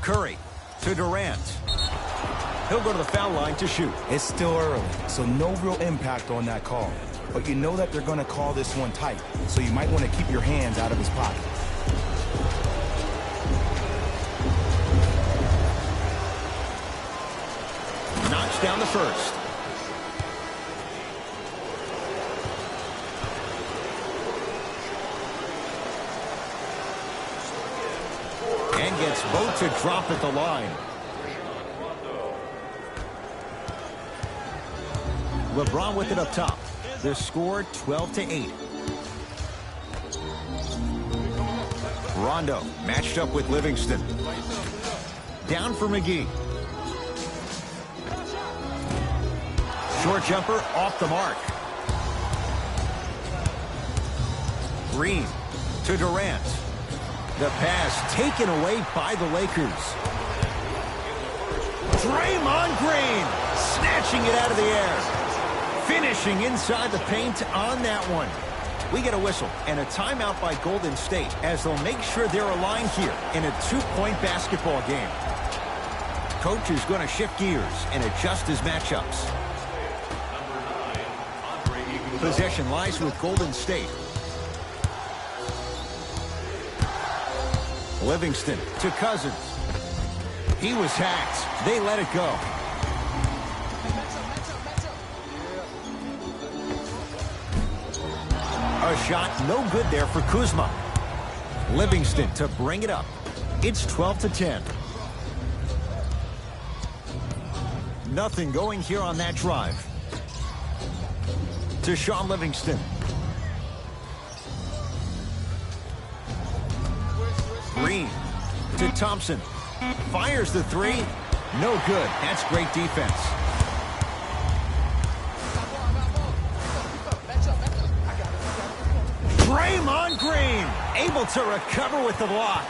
Curry to Durant. He'll go to the foul line to shoot. It's still early, so no real impact on that call. But you know that they're going to call this one tight, so you might want to keep your hands out of his pocket. Knocks down the first. And gets both to drop at the line. LeBron with it up top. The score 12-8. Rondo matched up with Livingston. Down for McGee. Short jumper off the mark. Green to Durant. The pass taken away by the Lakers. Draymond Green snatching it out of the air. Finishing inside the paint on that one. We get a whistle and a timeout by Golden State as they'll make sure they're aligned here in a two-point basketball game. Coach is going to shift gears and adjust his matchups. Possession lies with Golden State. Livingston to Cousins. He was hacked. They let it go. A shot no good there for Kuzma. Livingston to bring it up. It's 12-10. Nothing going here on that drive. To Shaun Livingston. Green to Thompson. Fires the three. No good. That's great defense. Draymond Green able to recover with the block.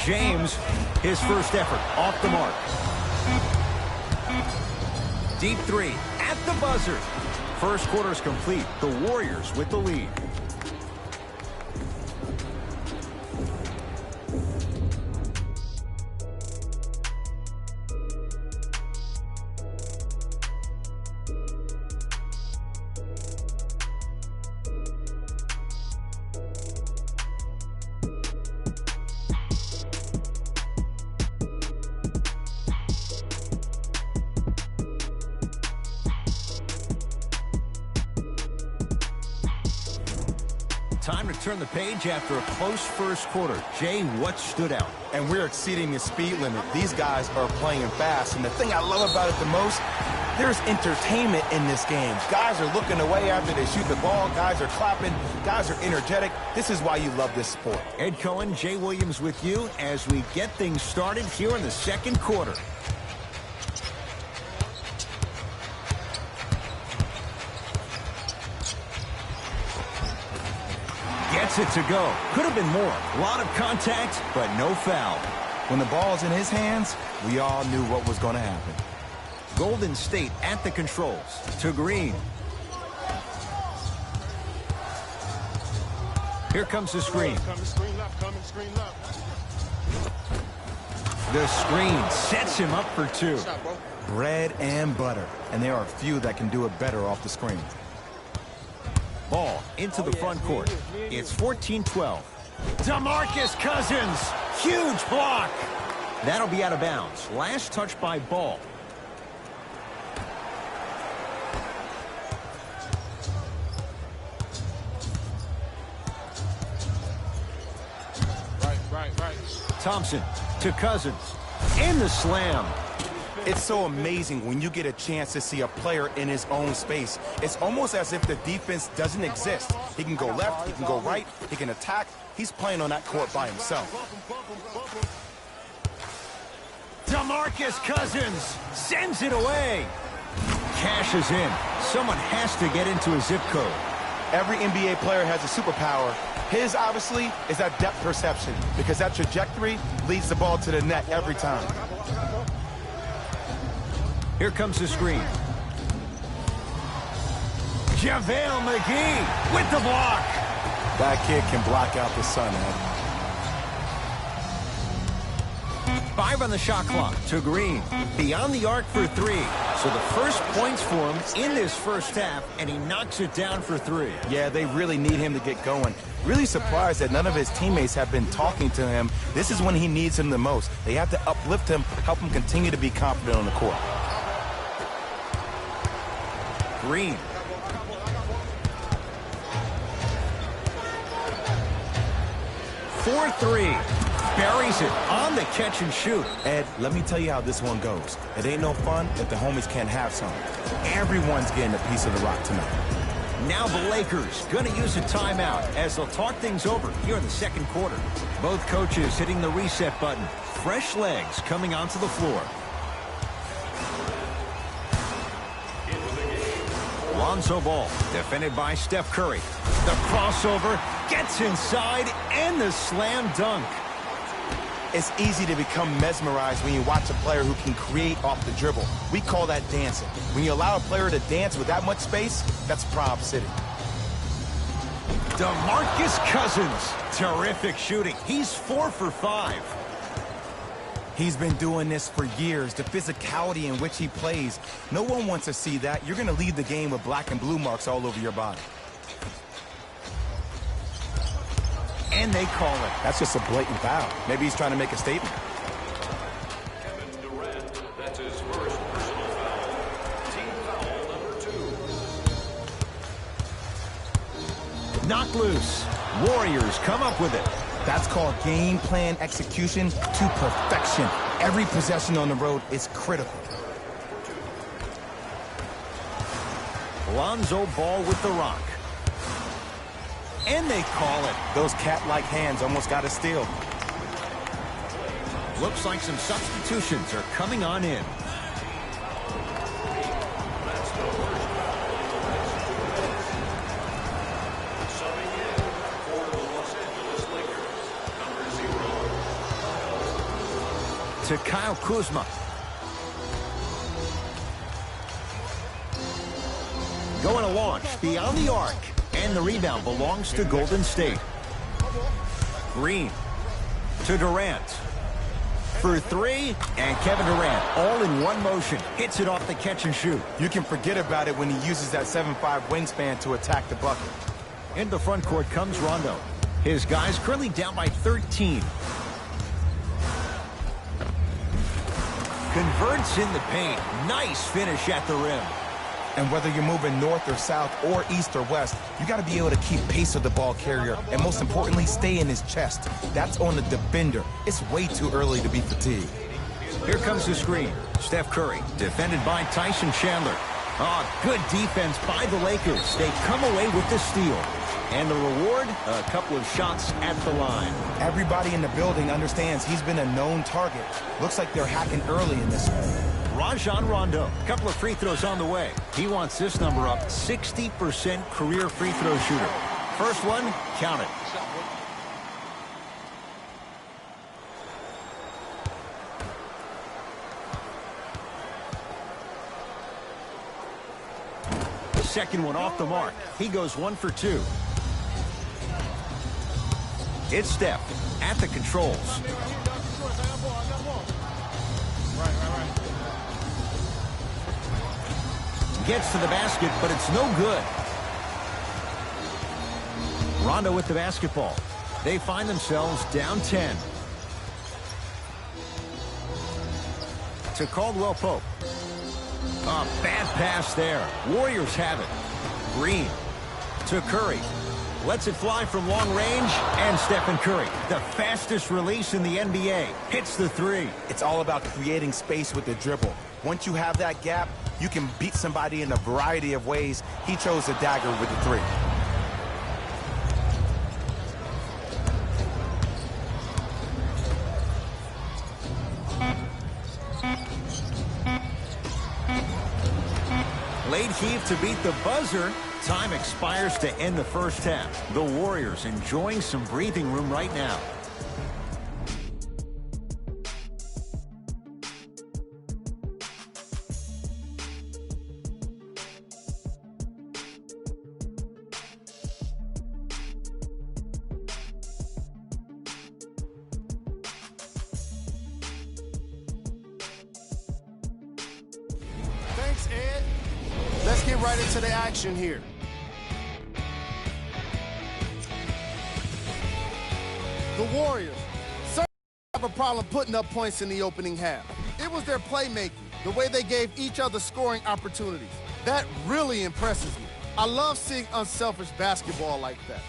James, his first effort off the mark. Deep three at the buzzer. First quarter is complete. The Warriors with the lead. Time to turn the page after a close first quarter. Jay, what stood out? And we're exceeding the speed limit. These guys are playing fast. And the thing I love about it the most, there's entertainment in this game. Guys are looking away after they shoot the ball. Guys are clapping. Guys are energetic. This is why you love this sport. Ed Cohen, Jay Williams with you as we get things started here in the second quarter. Gets it to go. Could have been more. A lot of contact, but no foul. When the ball's in his hands, we all knew what was going to happen. Golden State at the controls. To Green. Here comes the screen. Screen left. The screen sets him up for two. Bread and butter. And there are few that can do it better off the screen. Ball into the front court. It's 14-12. DeMarcus Cousins. Huge block. That'll be out of bounds. Last touch by Ball. Right. Thompson to Cousins. In the slam. It's so amazing when you get a chance to see a player in his own space. It's almost as if the defense doesn't exist. He can go left, he can go right, he can attack. He's playing on that court by himself. DeMarcus Cousins sends it away. Cashes in. Someone has to get into a zip code. Every NBA player has a superpower, His, obviously, is that depth perception, because that trajectory leads the ball to the net every time. Here comes the screen. JaVale McGee with the block. That kid can block out the sun, man. 5 on the shot clock to Green. Beyond the arc for 3. So the first points for him in this first half, and he knocks it down for 3. Yeah, they really need him to get going. Really surprised that none of his teammates have been talking to him. This is when he needs him the most. They have to uplift him, help him continue to be confident on the court. Green. For 3. Buries it on the catch and shoot. Ed, let me tell you how this one goes. It ain't no fun if the homies can't have some. Everyone's getting a piece of the rock tonight. Now the Lakers going to use a timeout as they'll talk things over here in the second quarter. Both coaches hitting the reset button. Fresh legs coming onto the floor. Lonzo Ball, defended by Steph Curry. The crossover, gets inside, and the slam dunk. It's easy to become mesmerized when you watch a player who can create off the dribble. We call that dancing. When you allow a player to dance with that much space, that's Prob City. DeMarcus Cousins, terrific shooting. He's 4 for 5. He's been doing this for years. The physicality in which he plays, no one wants to see that. You're going to lead the game with black and blue marks all over your body. And they call it. That's just a blatant foul. Maybe he's trying to make a statement. Kevin Durant, that's his first personal foul. Team foul number 2. Knocked loose. Warriors come up with it. That's called game plan execution to perfection. Every possession on the road is critical. Lonzo Ball with the rock. And they call it. Those cat-like hands almost got a steal. Looks like some substitutions are coming on in. Subbing in for the Los Angeles Lakers, number 0. To Kyle Kuzma. Going to launch beyond the arc. And the rebound belongs to Golden State. Green to Durant. For 3, and Kevin Durant, all in one motion, hits it off the catch and shoot. You can forget about it when he uses that 7'5" wingspan to attack the bucket. In the front court comes Rondo. His guys currently down by 13. Converts in the paint. Nice finish at the rim. And whether you're moving north or south or east or west, you got to be able to keep pace with the ball carrier and, most importantly, stay in his chest. That's on the defender. It's way too early to be fatigued. Here comes the screen. Steph Curry, defended by Tyson Chandler. Good defense by the Lakers. They come away with the steal. And the reward, a couple of shots at the line. Everybody in the building understands he's been a known target. Looks like they're hacking early in this one. Rajon Rondo, a couple of free throws on the way. He wants this number up, 60% career free throw shooter. First one, count it. Second one off the mark. He goes 1 for 2. It's Steph at the controls. Gets to the basket, but it's no good. Rondo with the basketball. They find themselves down 10. To Caldwell Pope. A bad pass there. Warriors have it. Green to Curry. Lets it fly from long range, and Stephen Curry, the fastest release in the NBA, hits the 3. It's all about creating space with the dribble. Once you have that gap, you can beat somebody in a variety of ways. He chose the dagger with the 3. Late heave to beat the buzzer. Time expires to end the first half. The Warriors enjoying some breathing room right now. Thanks, Ed. Let's get right into the action here. The Warriors certainly have a problem putting up points in the opening half. It was their playmaking, the way they gave each other scoring opportunities. That really impresses me. I love seeing unselfish basketball like that.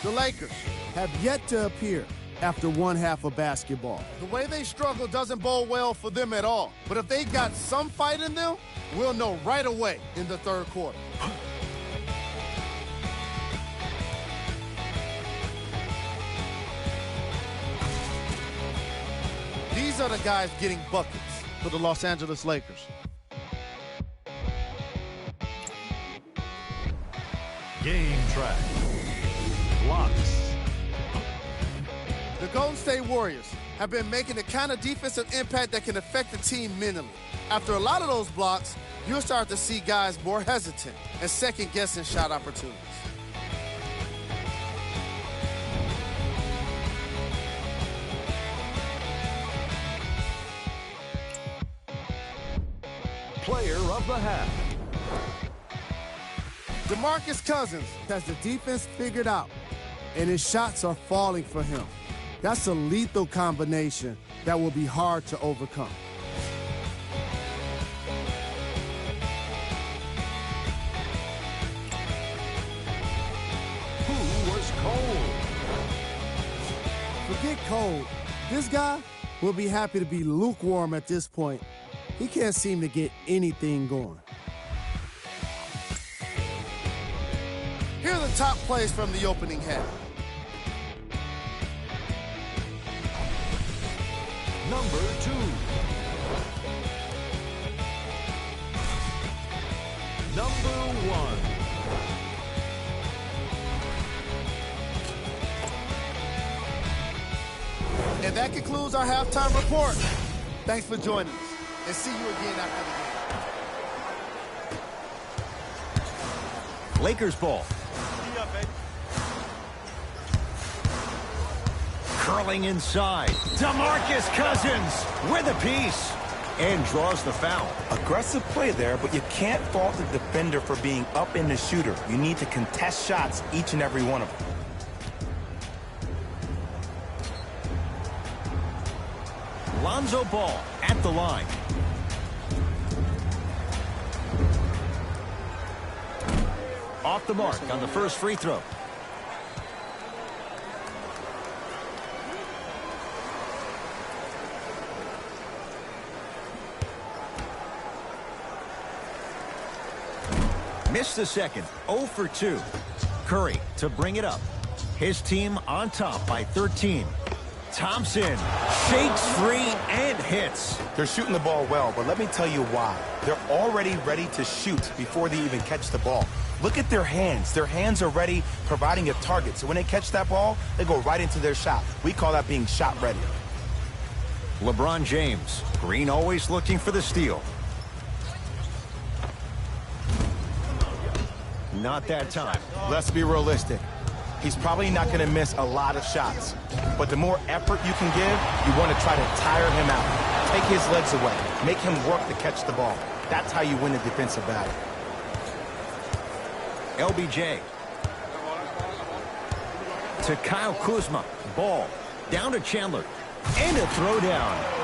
The Lakers have yet to appear after one half of basketball. The way they struggle doesn't bode well for them at all. But if they got some fight in them, we'll know right away in the third quarter. These are the guys getting buckets for the Los Angeles Lakers. Game track. Blocks. The Golden State Warriors have been making the kind of defensive impact that can affect the team mentally. After a lot of those blocks, you'll start to see guys more hesitant and second-guessing shot opportunities. Player of the half. DeMarcus Cousins has the defense figured out, and his shots are falling for him. That's a lethal combination that will be hard to overcome. Who was cold? Forget cold. This guy will be happy to be lukewarm at this point. He can't seem to get anything going. Here are the top plays from the opening half. Number 2. Number 1. And that concludes our halftime report. Thanks for joining us, and see you again after the game. Lakers ball. Curling inside. DeMarcus Cousins with a piece and draws the foul. Aggressive play there, but you can't fault the defender for being up in the shooter. You need to contest shots, each and every one of them. Lonzo Ball at the line. Off the mark on the first free throw. Missed the second. 0 for 2. Curry to bring it up. His team on top by 13. Thompson shakes free and hits. They're shooting the ball well, but let me tell you why. They're already ready to shoot before they even catch the ball. Look at their hands. Their hands are ready, providing a target. So when they catch that ball, they go right into their shot. We call that being shot ready. LeBron James. Green always looking for the steal. Not that time. Let's be realistic. He's probably not going to miss a lot of shots. But the more effort you can give, you want to try to tire him out. Take his legs away. Make him work to catch the ball. That's how you win a defensive battle. LBJ. To Kyle Kuzma. Ball. Down to Chandler. And a throwdown.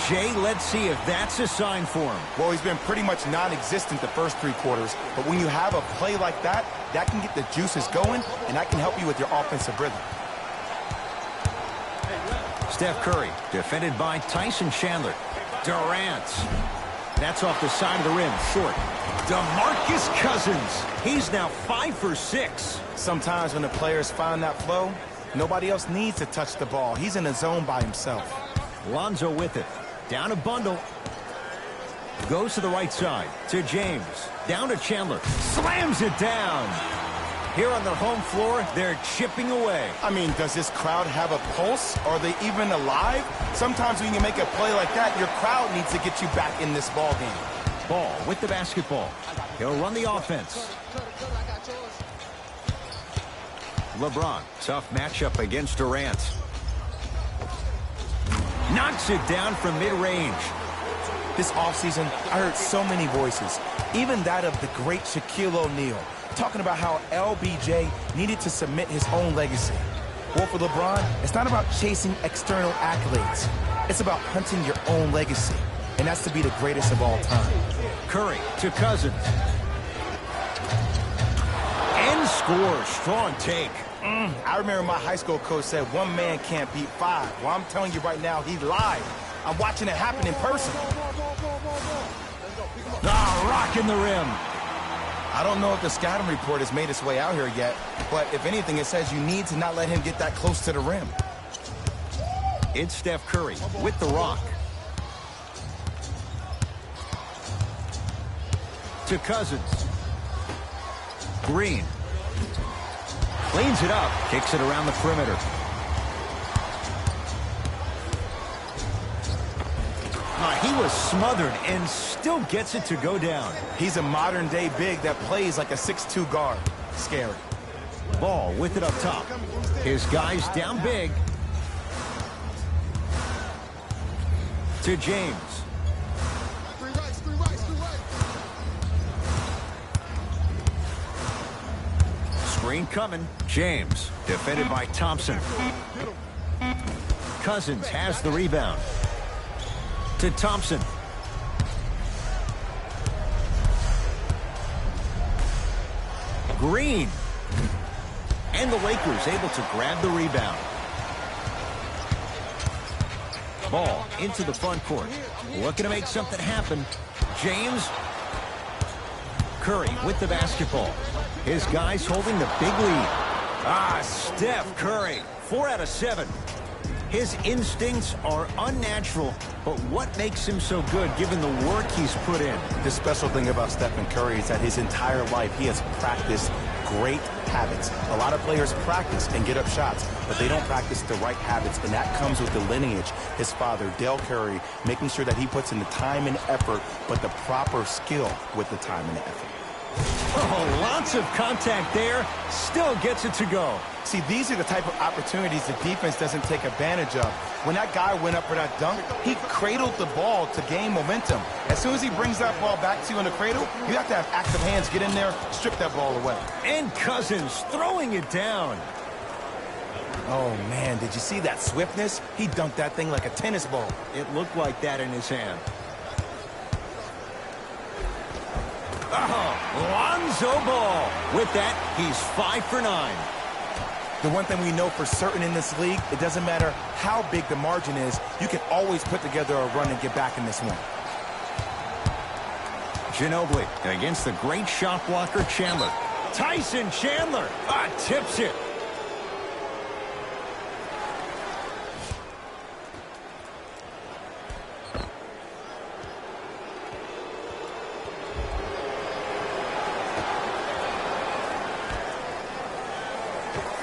Jay, let's see if that's a sign for him. Well, he's been pretty much non-existent the first 3 quarters, but when you have a play like that, that can get the juices going, and that can help you with your offensive rhythm. Steph Curry, defended by Tyson Chandler. Durant. That's off the side of the rim, short. DeMarcus Cousins. He's now 5 for 6. Sometimes when the players find that flow, nobody else needs to touch the ball. He's in a zone by himself. Lonzo with it. Down a bundle. Goes to the right side to James. Down to Chandler. Slams it down. Here on their home floor, they're chipping away. I mean, does this crowd have a pulse? Are they even alive? Sometimes when you make a play like that, your crowd needs to get you back in this ball game. Ball with the basketball. He'll run the offense. LeBron, tough matchup against Durant. Knocks it down from mid-range. This offseason, I heard so many voices, even that of the great Shaquille O'Neal, talking about how LBJ needed to submit his own legacy. Well, for LeBron, it's not about chasing external accolades. It's about hunting your own legacy, and that's to be the greatest of all time. Curry to Cousins. And scores. Strong take. I remember my high school coach said one man can't beat five. Well, I'm telling you right now, he lied. I'm watching it happen in person. Rocking the rim. I don't know if the scouting report has made its way out here yet, but if anything, it says you need to not let him get that close to the rim. It's Steph Curry with the rock. To Cousins. Green. Cleans it up. Kicks it around the perimeter. He was smothered and still gets it to go down. He's a modern-day big that plays like a 6'2 guard. Scary. Ball with it up top. His guys down big. To James. Screen coming. James, defended by Thompson. Cousins has the rebound. To Thompson. Green. And the Lakers able to grab the rebound. Ball into the front court. Looking to make something happen. James. Curry with the basketball. His guys holding the big lead. Steph Curry. 4 out of 7. His instincts are unnatural, but what makes him so good given the work he's put in? The special thing about Stephen Curry is that his entire life he has practiced great habits. A lot of players practice and get up shots, but they don't practice the right habits, and that comes with the lineage. His father, Dale Curry, making sure that he puts in the time and effort, but the proper skill with the time and effort. Oh, lots of contact there. Still gets it to go. See, these are the type of opportunities the defense doesn't take advantage of. When that guy went up for that dunk, he cradled the ball to gain momentum. As soon as he brings that ball back to you in the cradle, you have to have active hands, get in there, strip that ball away. And Cousins throwing it down. Oh, man, did you see that swiftness? He dunked that thing like a tennis ball. It looked like that in his hand. Lonzo Ball. With that, he's 5 for 9. The one thing we know for certain in this league, it doesn't matter how big the margin is, you can always put together a run and get back in this one. Ginobili against the great shot blocker Chandler. Tyson Chandler tips it.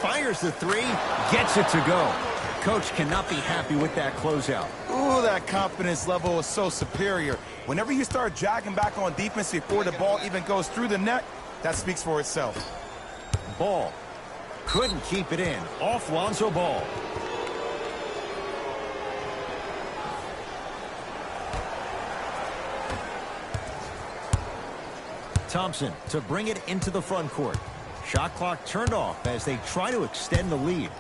Fires the three, gets it to go. Coach cannot be happy with that closeout. Ooh, that confidence level is so superior. Whenever you start jogging back on defense before the ball even goes through the net, that speaks for itself. Ball. Couldn't keep it in. Off Lonzo Ball. Thompson to bring it into the front court. Shot clock turned off as they try to extend the lead.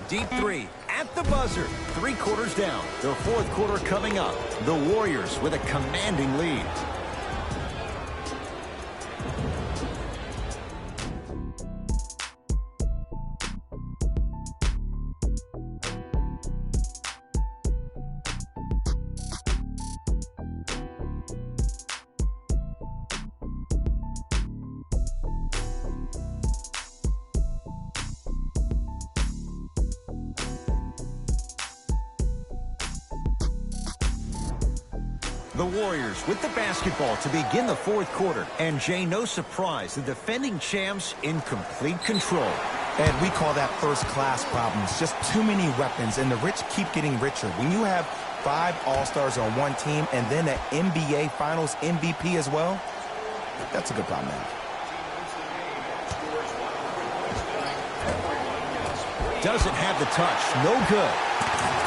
Deep three at the buzzer. 3 quarters down. The fourth quarter coming up. The Warriors with a commanding lead. The Warriors with the basketball to begin the fourth quarter. And Jay, no surprise, the defending champs in complete control. Ed, we call that first-class problems. Just too many weapons, and the rich keep getting richer. When you have 5 All-Stars on one team and then an NBA Finals MVP as well, that's a good problem, man. Doesn't have the touch. No good.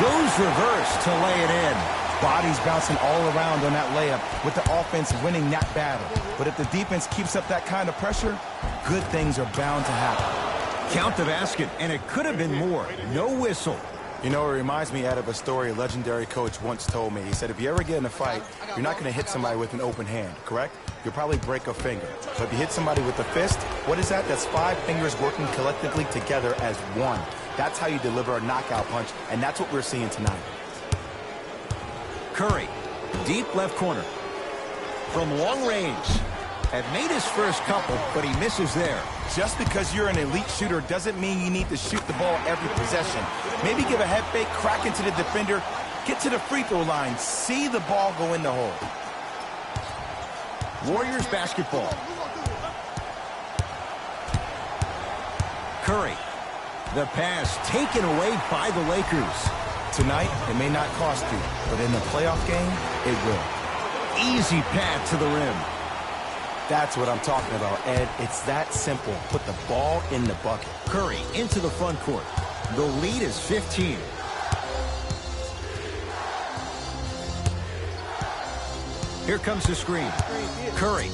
Goes reverse to lay it in. Bodies bouncing all around on that layup with the offense winning that battle. But if the defense keeps up that kind of pressure, good things are bound to happen. Count the basket, and it could have been more. No whistle. You know, it reminds me, Ed, of a story a legendary coach once told me. He said, if you ever get in a fight, you're not going to hit somebody with an open hand, correct? You'll probably break a finger. But if you hit somebody with a fist, what is that? That's 5 fingers working collectively together as one. That's how you deliver a knockout punch, and that's what we're seeing tonight. Curry, deep left corner. From long range. Had made his first couple, but he misses there. Just because you're an elite shooter doesn't mean you need to shoot the ball every possession. Maybe give a head fake, crack into the defender, get to the free throw line, see the ball go in the hole. Warriors basketball. Curry. The pass taken away by the Lakers. Tonight, it may not cost you, but in the playoff game, it will. Easy path to the rim. That's what I'm talking about, Ed. It's that simple. Put the ball in the bucket. Curry into the front court. The lead is 15. Here comes the screen. Curry.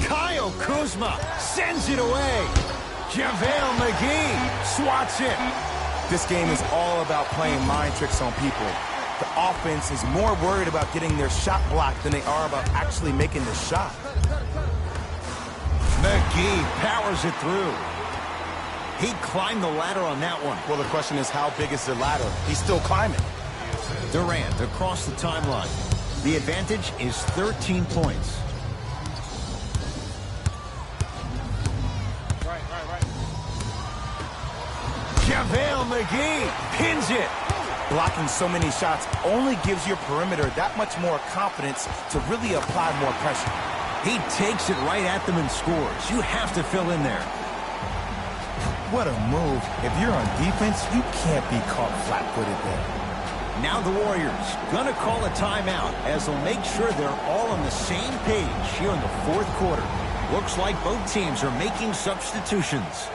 Kyle Kuzma sends it away. JaVale McGee swats it. This game is all about playing mind tricks on people. The offense is more worried about getting their shot blocked than they are about actually making the shot. McGee powers it through. He climbed the ladder on that one. Well, the question is, how big is the ladder? He's still climbing. Durant across the timeline. The advantage is 13 points. Right. JaVale McGee pins it. Blocking so many shots only gives your perimeter that much more confidence to really apply more pressure. He takes it right at them and scores. You have to fill in there. What a move. If you're on defense, you can't be caught flat-footed there. Now the Warriors gonna call a timeout as they'll make sure they're all on the same page here in the fourth quarter. Looks like both teams are making substitutions.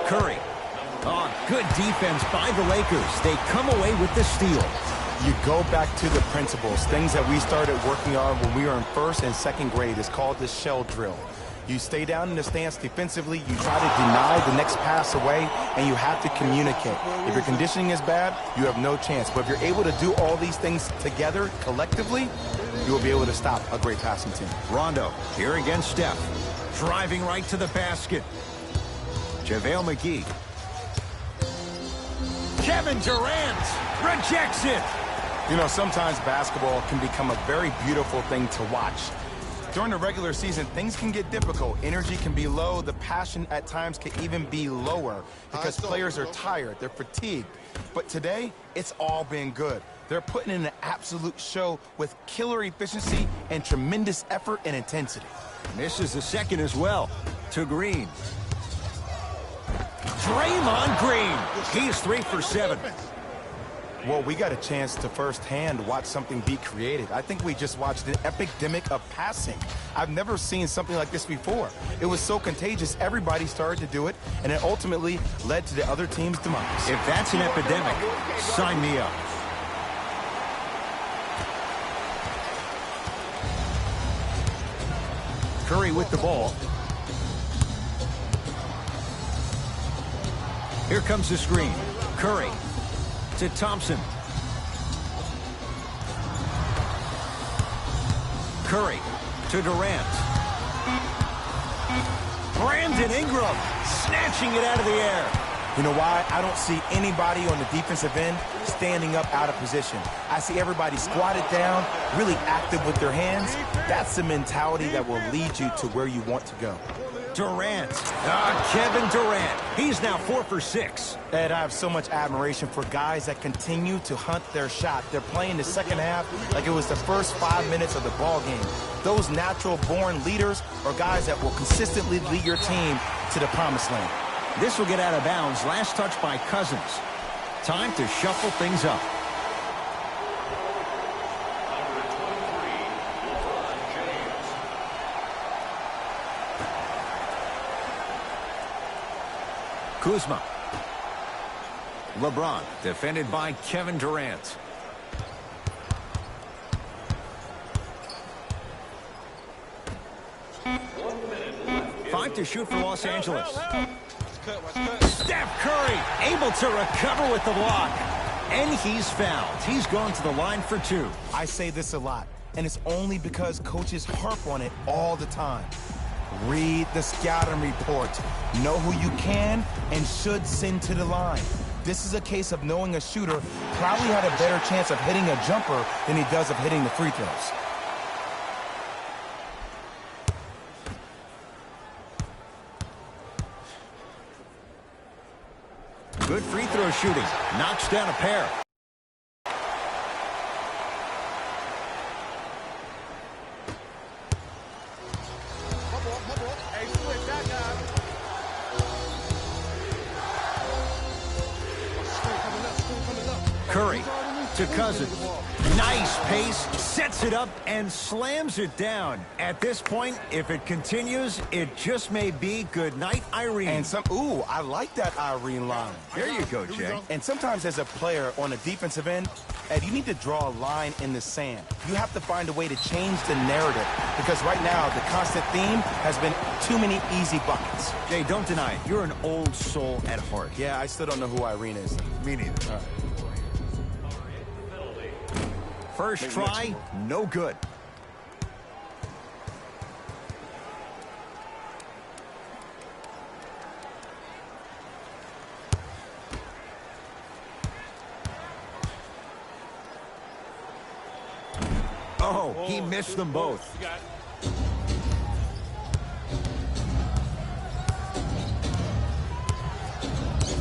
Curry. Oh, good defense by the Lakers. They come away with the steal. You go back to the principles, things that we started working on when we were in first and second grade. It's called the shell drill. You stay down in the stance defensively, you try to deny the next pass away, and you have to communicate. If your conditioning is bad, you have no chance. But if you're able to do all these things together, collectively, you will be able to stop a great passing team. Rondo here against Steph. Driving right to the basket. JaVale McGee. Kevin Durant rejects it. You know, sometimes basketball can become a very beautiful thing to watch. During the regular season, things can get difficult. Energy can be low. The passion at times can even be lower because players are tired. They're fatigued. But today, it's all been good. They're putting in an absolute show with killer efficiency and tremendous effort and intensity. Misses the second as well. To Green. Draymond Green. He's 3 for 7. Well, we got a chance to firsthand watch something be created. I think we just watched an epidemic of passing. I've never seen something like this before. It was so contagious, everybody started to do it, and it ultimately led to the other team's demise. If that's an epidemic, sign me up. Curry with the ball. Here comes the screen. Curry to Thompson. Curry to Durant. Brandon Ingram snatching it out of the air. You know why? I don't see anybody on the defensive end standing up out of position. I see everybody squatted down, really active with their hands. That's the mentality that will lead you to where you want to go. Durant. Kevin Durant. He's now 4 for 6. Ed, I have so much admiration for guys that continue to hunt their shot. They're playing the second half like it was the first 5 minutes of the ball game. Those natural-born leaders are guys that will consistently lead your team to the promised land. This will get out of bounds. Last touch by Cousins. Time to shuffle things up. Kuzma. LeBron, defended by Kevin Durant. Five to shoot for Los Angeles. Steph Curry able to recover with the block. And he's fouled. He's going to the line for 2. I say this a lot, and it's only because coaches harp on it all the time. Read the scouting report. Know who you can and should send to the line. This is a case of knowing a shooter probably had a better chance of hitting a jumper than he does of hitting the free throws. Good free throw shooting. Knocks down a pair. Curry to Cousins. Nice pace, sets it up, and slams it down. At this point, if it continues, it just may be good night, Irene. And ooh, I like that Irene line. There you go, Jay. And sometimes as a player on a defensive end, Ed, you need to draw a line in the sand. You have to find a way to change the narrative because right now the constant theme has been too many easy buckets. Jay, don't deny it. You're an old soul at heart. Yeah, I still don't know who Irene is. Me neither. All right. First try, no good. Oh, he missed them both.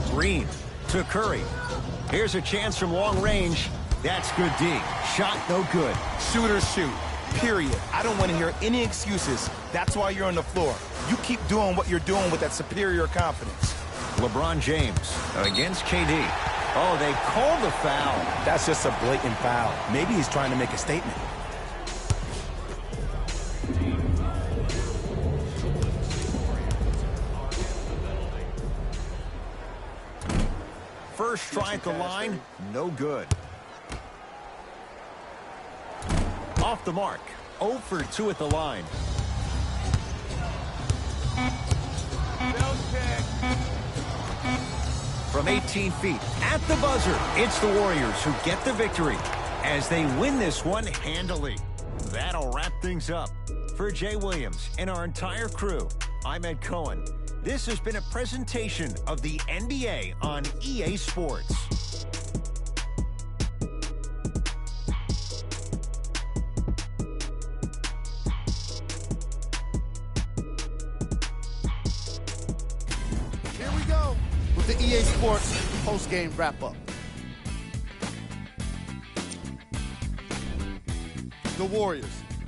Green to Curry. Here's a chance from long range. That's good D. Shot no good. Shooters shoot. Period. I don't want to hear any excuses. That's why you're on the floor. You keep doing what you're doing with that superior confidence. LeBron James against KD. Oh, they called the foul. That's just a blatant foul. Maybe he's trying to make a statement. First try at the line, no good. Off the mark, 0 for 2 at the line. From 18 feet, at the buzzer, it's the Warriors who get the victory as they win this one handily. That'll wrap things up. For Jay Williams and our entire crew, I'm Ed Cohen. This has been a presentation of the NBA on EA Sports. Here we go with the EA Sports post-game wrap-up. The Warriors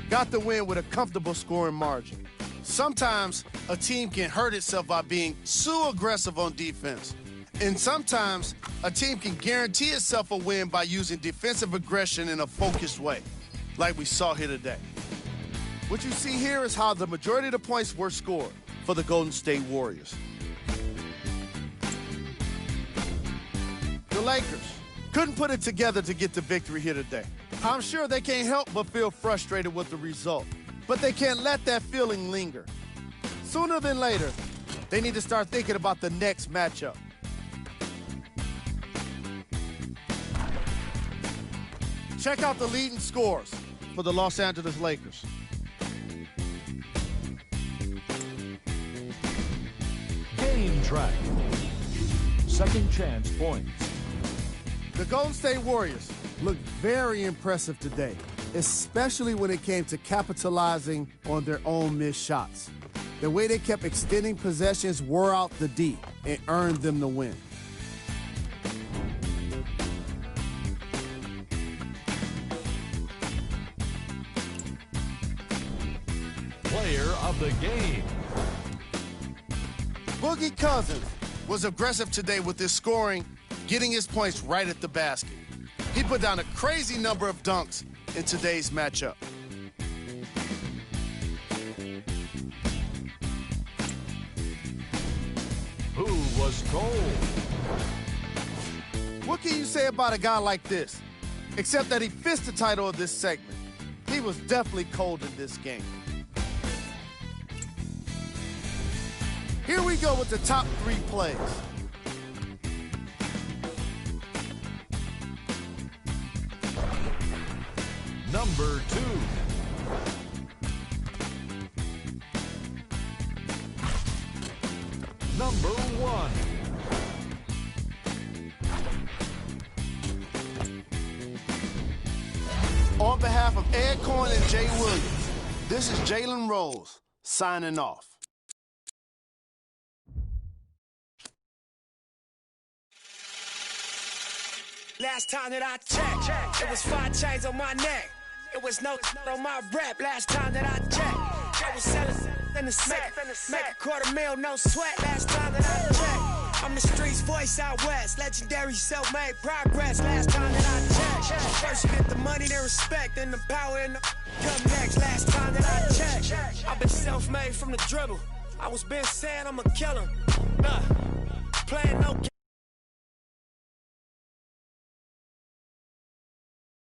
got the win with a comfortable scoring margin. Sometimes a team can hurt itself by being too aggressive on defense. And sometimes a team can guarantee itself a win by using defensive aggression in a focused way, like we saw here today. What you see here is how the majority of the points were scored for the Golden State Warriors. The Lakers couldn't put it together to get the victory here today. I'm sure they can't help but feel frustrated with the result, but they can't let that feeling linger. Sooner than later, they need to start thinking about the next matchup. Check out the leading scores for the Los Angeles Lakers. Game track. Second chance points. The Golden State Warriors looked very impressive today, especially when it came to capitalizing on their own missed shots. The way they kept extending possessions wore out the D and earned them the win. Player of the game. Boogie Cousins was aggressive today with his scoring, getting his points right at the basket. He put down a crazy number of dunks in today's matchup. Who was cold? What can you say about a guy like this? Except that he fits the title of this segment. He was definitely cold in this game. Here we go with the top 3 plays. Number 2. Number 1. On behalf of Ed Cohen and Jay Williams, this is Jalen Rose signing off. Last time that I checked, it was 5 chains on my neck. It was no on my rep. Last time that I checked, I was selling in the sack. Make a $250,000, no sweat. Last time that I checked, I'm the streets voice out west. Legendary self-made progress. Last time that I checked, first you get the money, then respect, then the power and the come next. Last time that I checked, I've been self-made from the dribble. I was been saying I'm a killer. Playing no